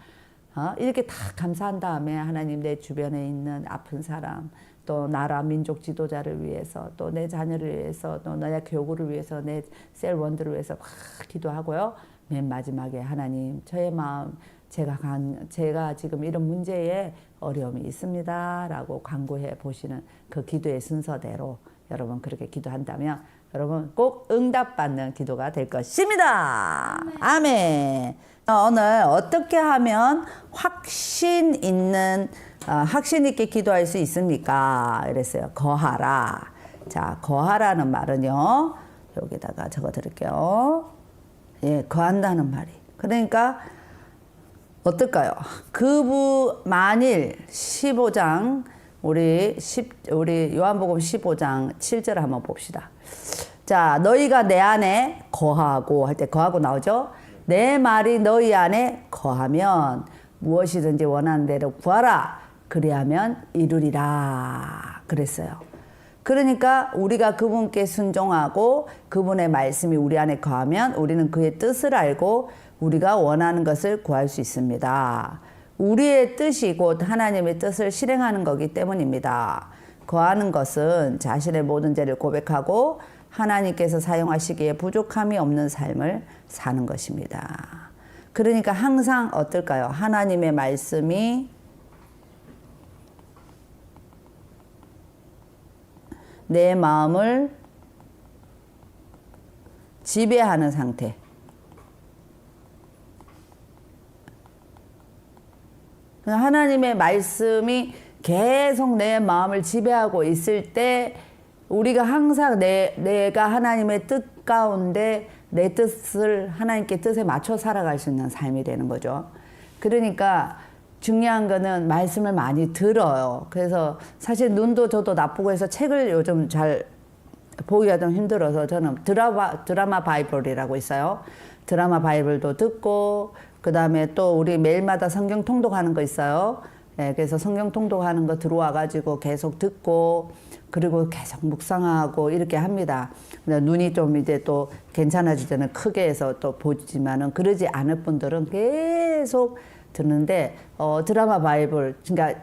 이렇게 다 감사한 다음에 하나님 내 주변에 있는 아픈 사람 또 나라 민족 지도자를 위해서 또 내 자녀를 위해서 또 내 교구를 위해서 내 셀원들을 위해서 막 기도하고요. 맨 마지막에 하나님 저의 마음 제가 지금 이런 문제에 어려움이 있습니다 라고 간구해 보시는 그 기도의 순서대로 여러분 그렇게 기도한다면 여러분 꼭 응답받는 기도가 될 것입니다. 아멘. 오늘 어떻게 하면 확신 있게 기도할 수 있습니까? 이랬어요. 거하라. 자, 거하라는 말은요. 여기다가 적어 드릴게요. 예, 거한다는 말이. 그러니까 어떨까요? 만일 15장 우리 요한복음 15장 7절 한번 봅시다. 자, 너희가 내 안에 거하고 할 때 거하고 나오죠? 내 말이 너희 안에 거하면 무엇이든지 원하는 대로 구하라. 그리하면 이루리라. 그랬어요. 그러니까 우리가 그분께 순종하고 그분의 말씀이 우리 안에 거하면 우리는 그의 뜻을 알고 우리가 원하는 것을 구할 수 있습니다. 우리의 뜻이 곧 하나님의 뜻을 실행하는 거기 때문입니다. 거하는 것은 자신의 모든 죄를 고백하고 하나님께서 사용하시기에 부족함이 없는 삶을 사는 것입니다. 그러니까 항상 어떨까요? 하나님의 말씀이 내 마음을 지배하는 상태. 하나님의 말씀이 계속 내 마음을 지배하고 있을 때 우리가 항상 내가 하나님의 뜻 가운데 내 뜻을 하나님께 뜻에 맞춰 살아갈 수 있는 삶이 되는 거죠. 그러니까 중요한 거는 말씀을 많이 들어요. 그래서 사실 눈도 저도 나쁘고 해서 책을 요즘 잘 보기가 좀 힘들어서 저는 드라마 바이블이라고 있어요. 드라마 바이블도 듣고 그 다음에 또 우리 매일마다 성경 통독하는 거 있어요. 네, 그래서 성경 통독하는 거 들어와 가지고 계속 듣고 그리고 계속 묵상하고 이렇게 합니다. 눈이 좀 이제 또 괜찮아지잖아요. 크게 해서 또 보지만은 그러지 않을 분들은 계속 듣는데 드라마 바이블 그러니까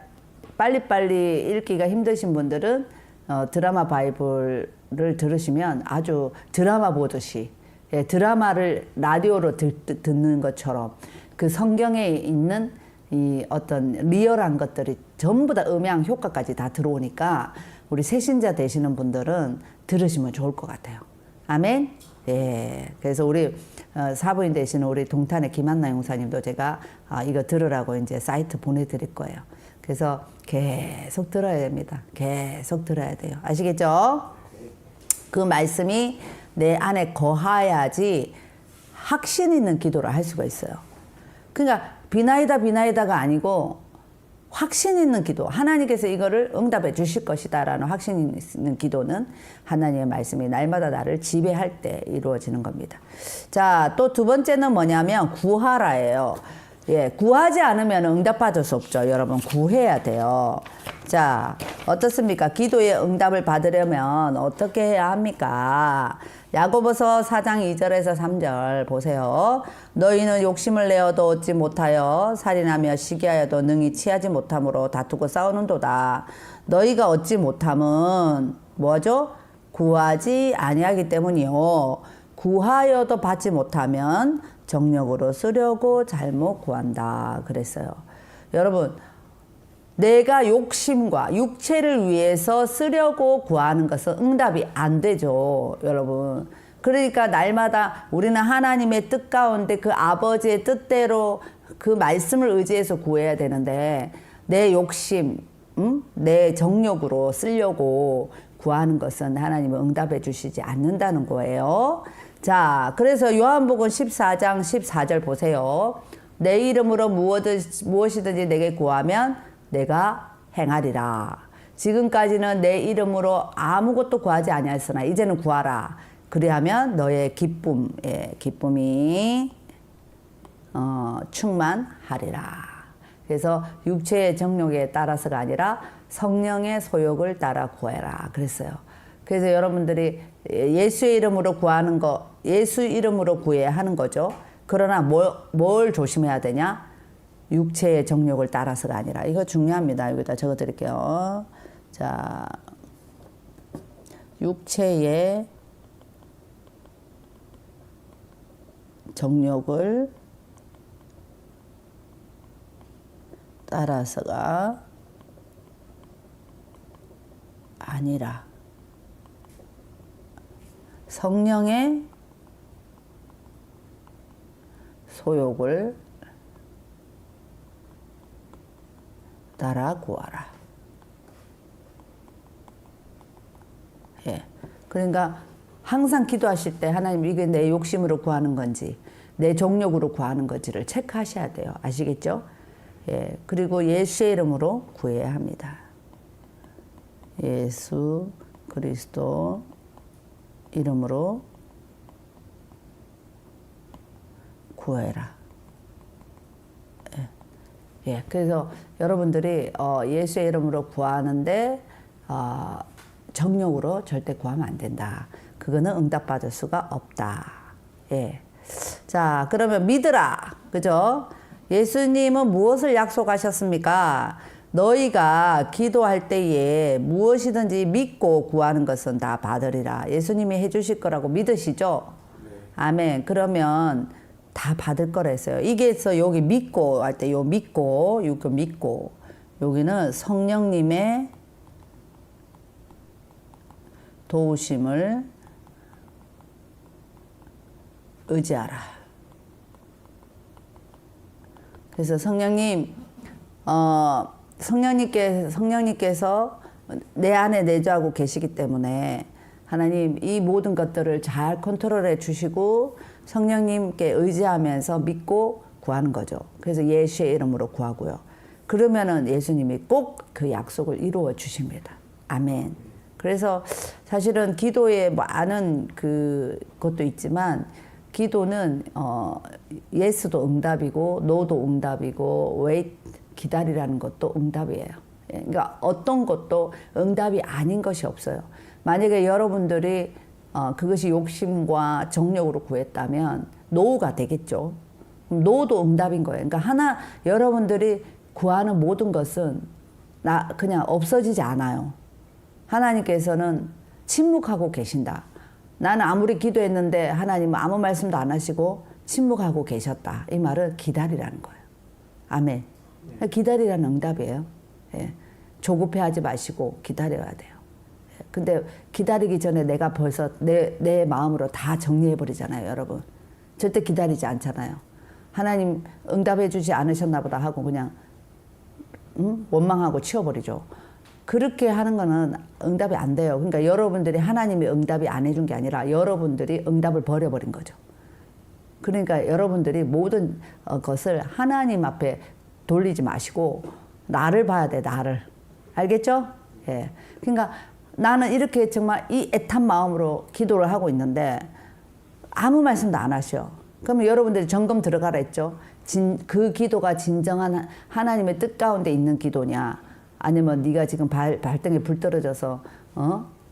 빨리빨리 읽기가 힘드신 분들은 드라마 바이블을 들으시면 아주 드라마 보듯이 예, 드라마를 라디오로 듣는 것처럼 그 성경에 있는 이 어떤 리얼한 것들이 전부 다 음향 효과까지 다 들어오니까 우리 새신자 되시는 분들은 들으시면 좋을 것 같아요. 아멘. 예. 그래서 우리 사부인 되시는 우리 동탄의 김한나 용사님도 제가 이거 들으라고 이제 사이트 보내드릴 거예요. 그래서 계속 들어야 됩니다. 계속 들어야 돼요. 아시겠죠? 그 말씀이 내 안에 거하야지 확신 있는 기도를 할 수가 있어요. 그러니까 비나이다가 아니고 확신 있는 기도, 하나님께서 이거를 응답해 주실 것이다 라는 확신 있는 기도는 하나님의 말씀이 날마다 나를 지배할 때 이루어지는 겁니다. 자, 또 두 번째는 뭐냐면 구하라예요. 예, 구하지 않으면 응답받을 수 없죠. 여러분, 구해야 돼요. 자, 어떻습니까? 기도의 응답을 받으려면 어떻게 해야 합니까? 야고보서 4장 2절에서 3절 보세요. 너희는 욕심을 내어도 얻지 못하여 살인하며 시기하여도 능히 취하지 못함으로 다투고 싸우는도다. 너희가 얻지 못함은 뭐죠? 구하지 아니하기 때문이요. 구하여도 받지 못하면 정력으로 쓰려고 잘못 구한다 그랬어요. 여러분, 내가 욕심과 육체를 위해서 쓰려고 구하는 것은 응답이 안 되죠, 여러분. 그러니까 날마다 우리는 하나님의 뜻 가운데 그 아버지의 뜻대로 그 말씀을 의지해서 구해야 되는데 내 욕심, 내 정욕으로 쓰려고 구하는 것은 하나님은 응답해 주시지 않는다는 거예요. 자, 그래서 요한복음 14장 14절 보세요. 내 이름으로 무엇이든지 내게 구하면 내가 행하리라. 지금까지는 내 이름으로 아무것도 구하지 아니하였으나 이제는 구하라. 그리하면 너의 기쁨이 충만하리라. 그래서 육체의 정욕에 따라서가 아니라 성령의 소욕을 따라 구해라 그랬어요. 그래서 여러분들이 예수의 이름으로 구하는 거, 예수 이름으로 구해야 하는 거죠. 그러나 뭘 조심해야 되냐? 육체의 정욕을 따라서가 아니라. 이거 중요합니다. 여기다 적어 드릴게요. 자, 육체의 정욕을 따라서가 아니라 성령의 소욕을 따라 구하라. 예. 그러니까 항상 기도하실 때 하나님 이게 내 욕심으로 구하는 건지 내 정욕으로 구하는 건지를 체크하셔야 돼요. 아시겠죠? 예. 그리고 예수의 이름으로 구해야 합니다. 예수 그리스도 이름으로 구해라. 예. 예. 그래서 여러분들이 예수의 이름으로 구하는데 정욕으로 절대 구하면 안 된다. 그거는 응답받을 수가 없다. 예. 자, 그러면 믿으라. 그죠? 예수님은 무엇을 약속하셨습니까? 너희가 기도할 때에 무엇이든지 믿고 구하는 것은 다 받으리라. 예수님이 해주실 거라고 믿으시죠? 네. 아멘. 그러면 다 받을 거라 했어요. 이게서 여기 믿고 할 때 요 믿고, 이거 믿고, 여기는 성령님의 도우심을 의지하라. 그래서 성령님께서 내 안에 내주하고 계시기 때문에 하나님 이 모든 것들을 잘 컨트롤해 주시고 성령님께 의지하면서 믿고 구하는 거죠. 그래서 예수의 이름으로 구하고요. 그러면은 예수님이 꼭 그 약속을 이루어 주십니다. 아멘. 그래서 사실은 기도에 많은 것도 있지만 기도는 예스도 응답이고 노도 응답이고 wait 기다리라는 것도 응답이에요. 그러니까 어떤 것도 응답이 아닌 것이 없어요. 만약에 여러분들이 그것이 욕심과 정욕으로 구했다면 노가 되겠죠. 노도 응답인 거예요. 그러니까 여러분들이 구하는 모든 것은 그냥 없어지지 않아요. 하나님께서는 침묵하고 계신다. 나는 아무리 기도했는데 하나님은 아무 말씀도 안 하시고 침묵하고 계셨다. 이 말은 기다리라는 거예요. 아멘. 기다리라는 응답이에요. 예. 조급해하지 마시고 기다려야 돼요. 예. 근데 기다리기 전에 내가 벌써 내 마음으로 다 정리해버리잖아요, 여러분. 절대 기다리지 않잖아요. 하나님 응답해 주지 않으셨나 보다 하고 그냥 원망하고 치워버리죠. 그렇게 하는 거는 응답이 안 돼요. 그러니까 여러분들이 하나님이 응답이 안 해준 게 아니라 여러분들이 응답을 버려버린 거죠. 그러니까 여러분들이 모든 것을 하나님 앞에 돌리지 마시고 나를 봐야 돼, 나를. 알겠죠? 예. 그러니까 나는 이렇게 정말 이 애탄 마음으로 기도를 하고 있는데 아무 말씀도 안 하셔. 그러면 여러분들이 점검 들어가라 했죠. 그 기도가 진정한 하나님의 뜻 가운데 있는 기도냐, 아니면 네가 지금 발등에 불 떨어져서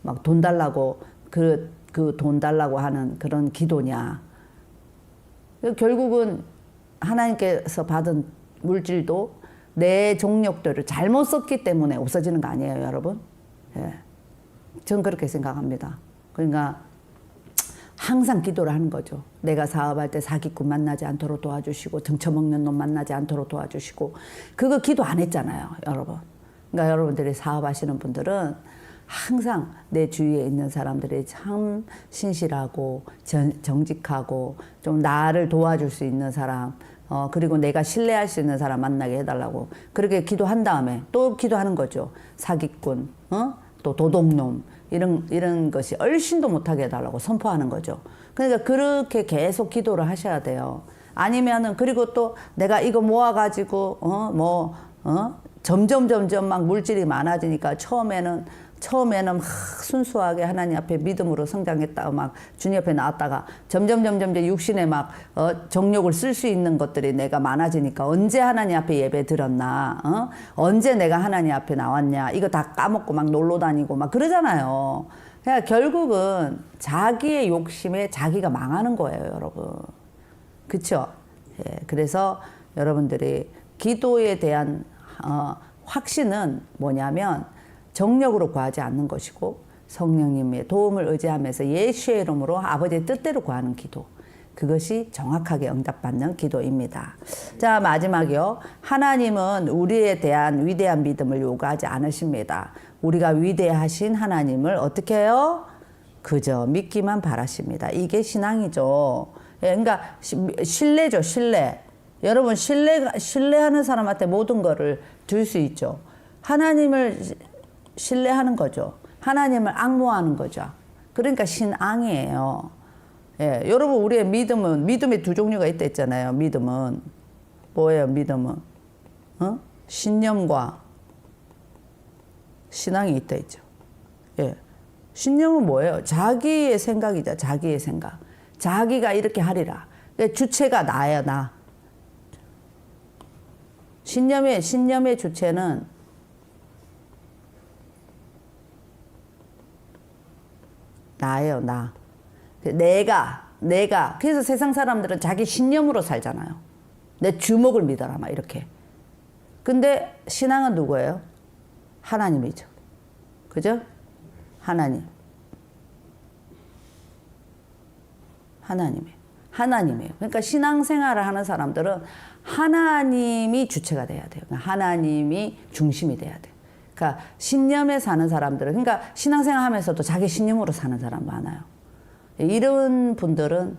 막 돈 달라고 그 돈 달라고 하는 그런 기도냐. 결국은 하나님께서 받은 물질도 내 종력들을 잘못 썼기 때문에 없어지는 거 아니에요, 여러분? 예. 전 그렇게 생각합니다. 그러니까 항상 기도를 하는 거죠. 내가 사업할 때 사기꾼 만나지 않도록 도와주시고 등쳐먹는 놈 만나지 않도록 도와주시고. 그거 기도 안 했잖아요, 여러분. 그러니까 여러분들이 사업하시는 분들은 항상 내 주위에 있는 사람들이 참 신실하고 정직하고 좀 나를 도와줄 수 있는 사람, 그리고 내가 신뢰할 수 있는 사람 만나게 해달라고 그렇게 기도한 다음에 또 기도하는 거죠. 사기꾼, 또 도둑놈 이런 것이 얼씬도 못하게 해달라고 선포하는 거죠. 그러니까 그렇게 계속 기도를 하셔야 돼요. 아니면은 그리고 또 내가 이거 모아가지고 점점 막 물질이 많아지니까 처음에는 막 순수하게 하나님 앞에 믿음으로 성장했다가 막 주님 앞에 나왔다가 점점 이제 육신에 막 정욕을 쓸 수 있는 것들이 내가 많아지니까 언제 하나님 앞에 예배 드렸나, 언제 내가 하나님 앞에 나왔냐, 이거 다 까먹고 막 놀러 다니고 막 그러잖아요. 그러니까 결국은 자기의 욕심에 자기가 망하는 거예요, 여러분. 그쵸? 예, 그래서 여러분들이 기도에 대한 확신은 뭐냐면 정력으로 구하지 않는 것이고 성령님의 도움을 의지하면서 예수의 이름으로 아버지의 뜻대로 구하는 기도. 그것이 정확하게 응답받는 기도입니다. 자, 마지막이요. 하나님은 우리에 대한 위대한 믿음을 요구하지 않으십니다. 우리가 위대하신 하나님을 어떻게 해요? 그저 믿기만 바라십니다. 이게 신앙이죠. 그러니까 신뢰죠, 신뢰. 여러분 신뢰하는 사람한테 모든 거를 줄 수 있죠. 하나님을 신뢰하는 거죠. 하나님을 앙모하는 거죠. 그러니까 신앙이에요. 예, 여러분 우리의 믿음이 두 종류가 있다 했잖아요. 믿음은 뭐예요? 믿음은 신념과 신앙이 있다 했죠. 예, 신념은 뭐예요? 자기의 생각이죠. 자기의 생각. 자기가 이렇게 하리라. 주체가 나예요, 나. 신념의 주체는 나예요, 나. 내가. 그래서 세상 사람들은 자기 신념으로 살잖아요. 내 주먹을 믿어라, 막 이렇게. 근데 신앙은 누구예요? 하나님이죠. 그죠? 하나님이에요. 그러니까 신앙생활을 하는 사람들은 하나님이 주체가 돼야 돼요. 하나님이 중심이 돼야 돼요. 그러니까 신념에 사는 사람들은, 그러니까 신앙생활 하면서도 자기 신념으로 사는 사람 많아요. 이런 분들은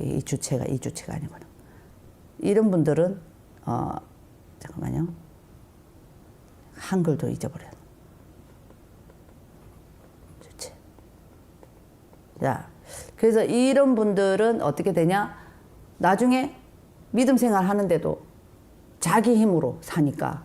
이 주체가 아니구나. 이런 분들은 잠깐만요. 한글도 잊어버려요. 주체. 자, 그래서 이런 분들은 어떻게 되냐? 나중에 믿음 생활 하는데도 자기 힘으로 사니까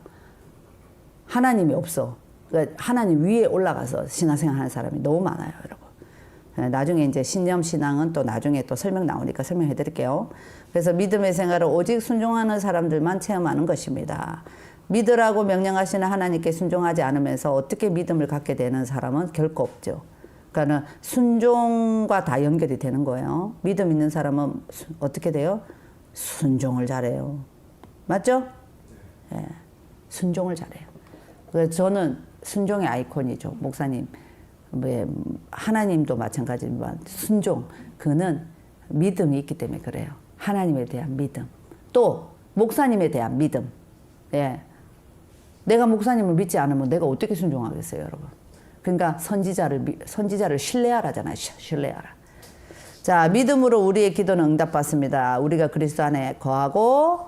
하나님이 없어. 그러니까 하나님 위에 올라가서 신앙생활 하는 사람이 너무 많아요, 여러분. 나중에 이제 신념 신앙은 또 나중에 또 설명 나오니까 설명해 드릴게요. 그래서 믿음의 생활을 오직 순종하는 사람들만 체험하는 것입니다. 믿으라고 명령하시는 하나님께 순종하지 않으면서 어떻게 믿음을 갖게 되는 사람은 결코 없죠. 그러니까는 순종과 다 연결이 되는 거예요. 믿음 있는 사람은 어떻게 돼요? 순종을 잘해요. 맞죠? 예, 순종을 잘해요. 그래서 저는 순종의 아이콘이죠. 목사님, 하나님도 마찬가지지만 순종, 그는 믿음이 있기 때문에 그래요. 하나님에 대한 믿음, 또 목사님에 대한 믿음. 예. 내가 목사님을 믿지 않으면 내가 어떻게 순종하겠어요, 여러분? 그러니까 선지자를 신뢰하라잖아요. 신뢰하라. 자, 믿음으로 우리의 기도는 응답받습니다. 우리가 그리스도 안에 거하고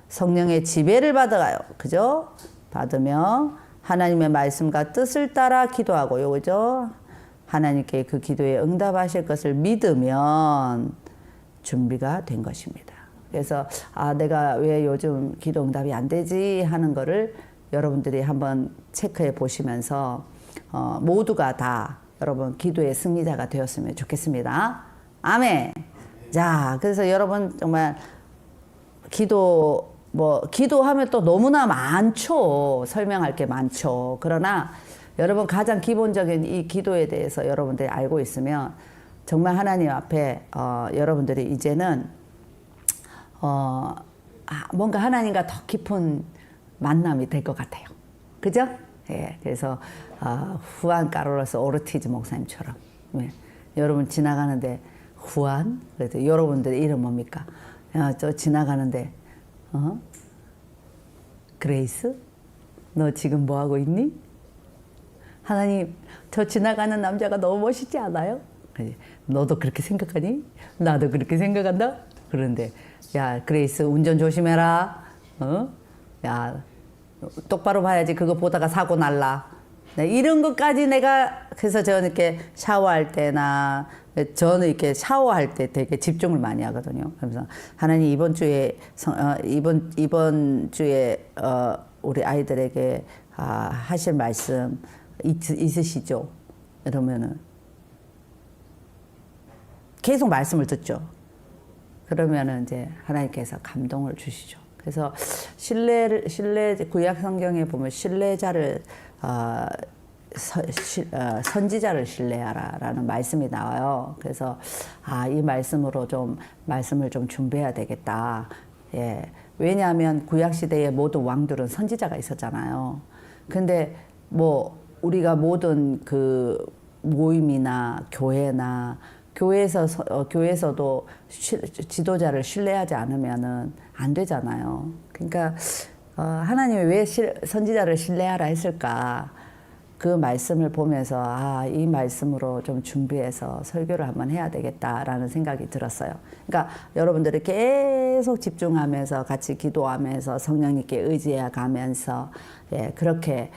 성령의 지배를 받아가요. 그죠? 받으며 하나님의 말씀과 뜻을 따라 기도하고, 요거죠? 하나님께 그 기도에 응답하실 것을 믿으면 준비가 된 것입니다. 그래서 내가 왜 요즘 기도 응답이 안 되지 하는 거를 여러분들이 한번 체크해 보시면서 모두가 다 여러분 기도의 승리자가 되었으면 좋겠습니다. 아멘. 자, 그래서 여러분 정말 기도하면 또 너무나 많죠. 설명할 게 많죠. 그러나 여러분 가장 기본적인 이 기도에 대해서 여러분들이 알고 있으면 정말 하나님 앞에 여러분들이 이제는 뭔가 하나님과 더 깊은 만남이 될 것 같아요. 그죠? 예, 그래서 후안 카를로스 오르티즈 목사님처럼 여러분 지나가는데 후안? 그래서 여러분들의 이름 뭡니까? 저 지나가는데 그레이스? 너 지금 뭐 하고 있니? 하나님, 저 지나가는 남자가 너무 멋있지 않아요? 너도 그렇게 생각하니? 나도 그렇게 생각한다? 그런데 야, 그레이스 운전 조심해라. 야, 똑바로 봐야지. 그거 보다가 사고 날라. 네, 이런 것까지 내가 그래서 저는 이렇게 샤워할 때나 저는 이렇게 샤워할 때 되게 집중을 많이 하거든요. 그래서 하나님 이번 주에 우리 아이들에게 하실 말씀 있으시죠? 이러면은 계속 말씀을 듣죠. 그러면은 이제 하나님께서 감동을 주시죠. 그래서 구약 성경에 보면 신뢰자를 선지자를 신뢰하라라는 말씀이 나와요. 그래서 이 말씀으로 말씀을 좀 준비해야 되겠다. 예. 왜냐하면 구약 시대의 모든 왕들은 선지자가 있었잖아요. 근데 우리가 모든 그 모임이나 교회나 교회에서도 지도자를 신뢰하지 않으면은 안 되잖아요. 그러니까 하나님이 왜 선지자를 신뢰하라 했을까? 그 말씀을 보면서 이 말씀으로 좀 준비해서 설교를 한번 해야 되겠다라는 생각이 들었어요. 그러니까 여러분들이 계속 집중하면서 같이 기도하면서 성령님께 의지해 가면서 그렇게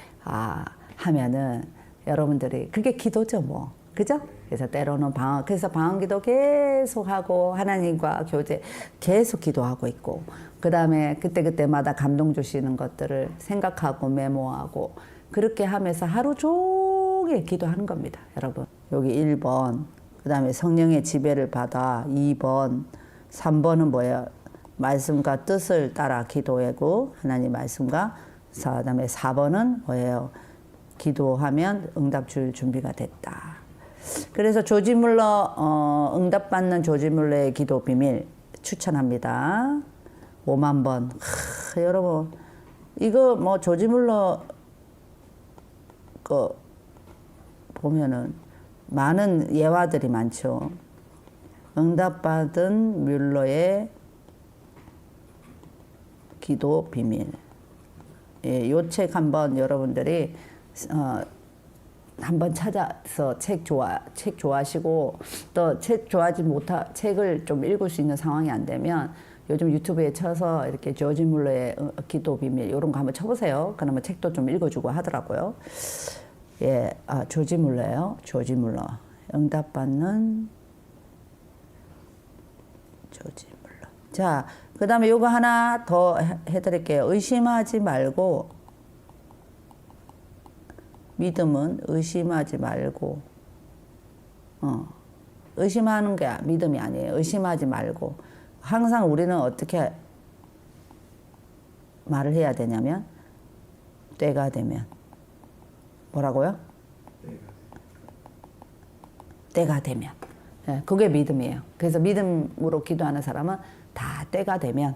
하면은 여러분들이 그게 기도죠, 뭐. 그죠? 그래서 때로는 방언기도 계속하고 하나님과 교제 계속 기도하고 있고, 그 다음에 그때마다 감동 주시는 것들을 생각하고 메모하고 그렇게 하면서 하루 종일 기도하는 겁니다, 여러분. 여기 1번, 그 다음에 성령의 지배를 받아 2번, 3번은 뭐예요? 말씀과 뜻을 따라 기도하고 하나님 말씀과, 그 다음에 4번은 뭐예요? 기도하면 응답 줄 준비가 됐다. 그래서 조지 물러 응답받는 조지 물러의 기도 비밀 추천합니다. 5만 번. 여러분 이거 조지 물러 거 보면은 많은 예화들이 많죠. 응답받은 뮬러의 기도 비밀. 예, 요 책 한번 여러분들이 한번 찾아서 책 좋아하시고 또 책을 좀 읽을 수 있는 상황이 안 되면 요즘 유튜브에 쳐서 이렇게 조지 물러의 기도 비밀 이런 거 한번 쳐보세요. 그러면 책도 좀 읽어주고 하더라고요. 예, 조지 물러예요. 조지 물러. 응답받는 조지 물러. 자, 그 다음에 요거 하나 더 해드릴게요. 의심하지 말고. 믿음은 의심하지 말고, 의심하는 게 믿음이 아니에요. 의심하지 말고. 항상 우리는 어떻게 말을 해야 되냐면, 때가 되면. 뭐라고요? 때가 되면. 예, 그게 믿음이에요. 그래서 믿음으로 기도하는 사람은 다 때가 되면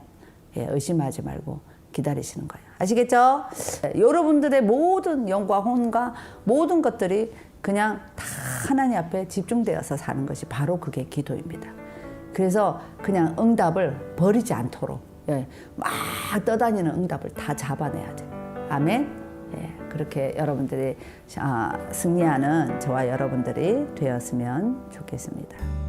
의심하지 말고 기다리시는 거예요. 아시겠죠? 여러분들의 모든 영과 혼과 모든 것들이 그냥 다 하나님 앞에 집중되어서 사는 것이 바로 그게 기도입니다. 그래서 그냥 응답을 버리지 않도록 예, 막 떠다니는 응답을 다 잡아내야 돼. 아멘. 예, 그렇게 여러분들이 승리하는 저와 여러분들이 되었으면 좋겠습니다.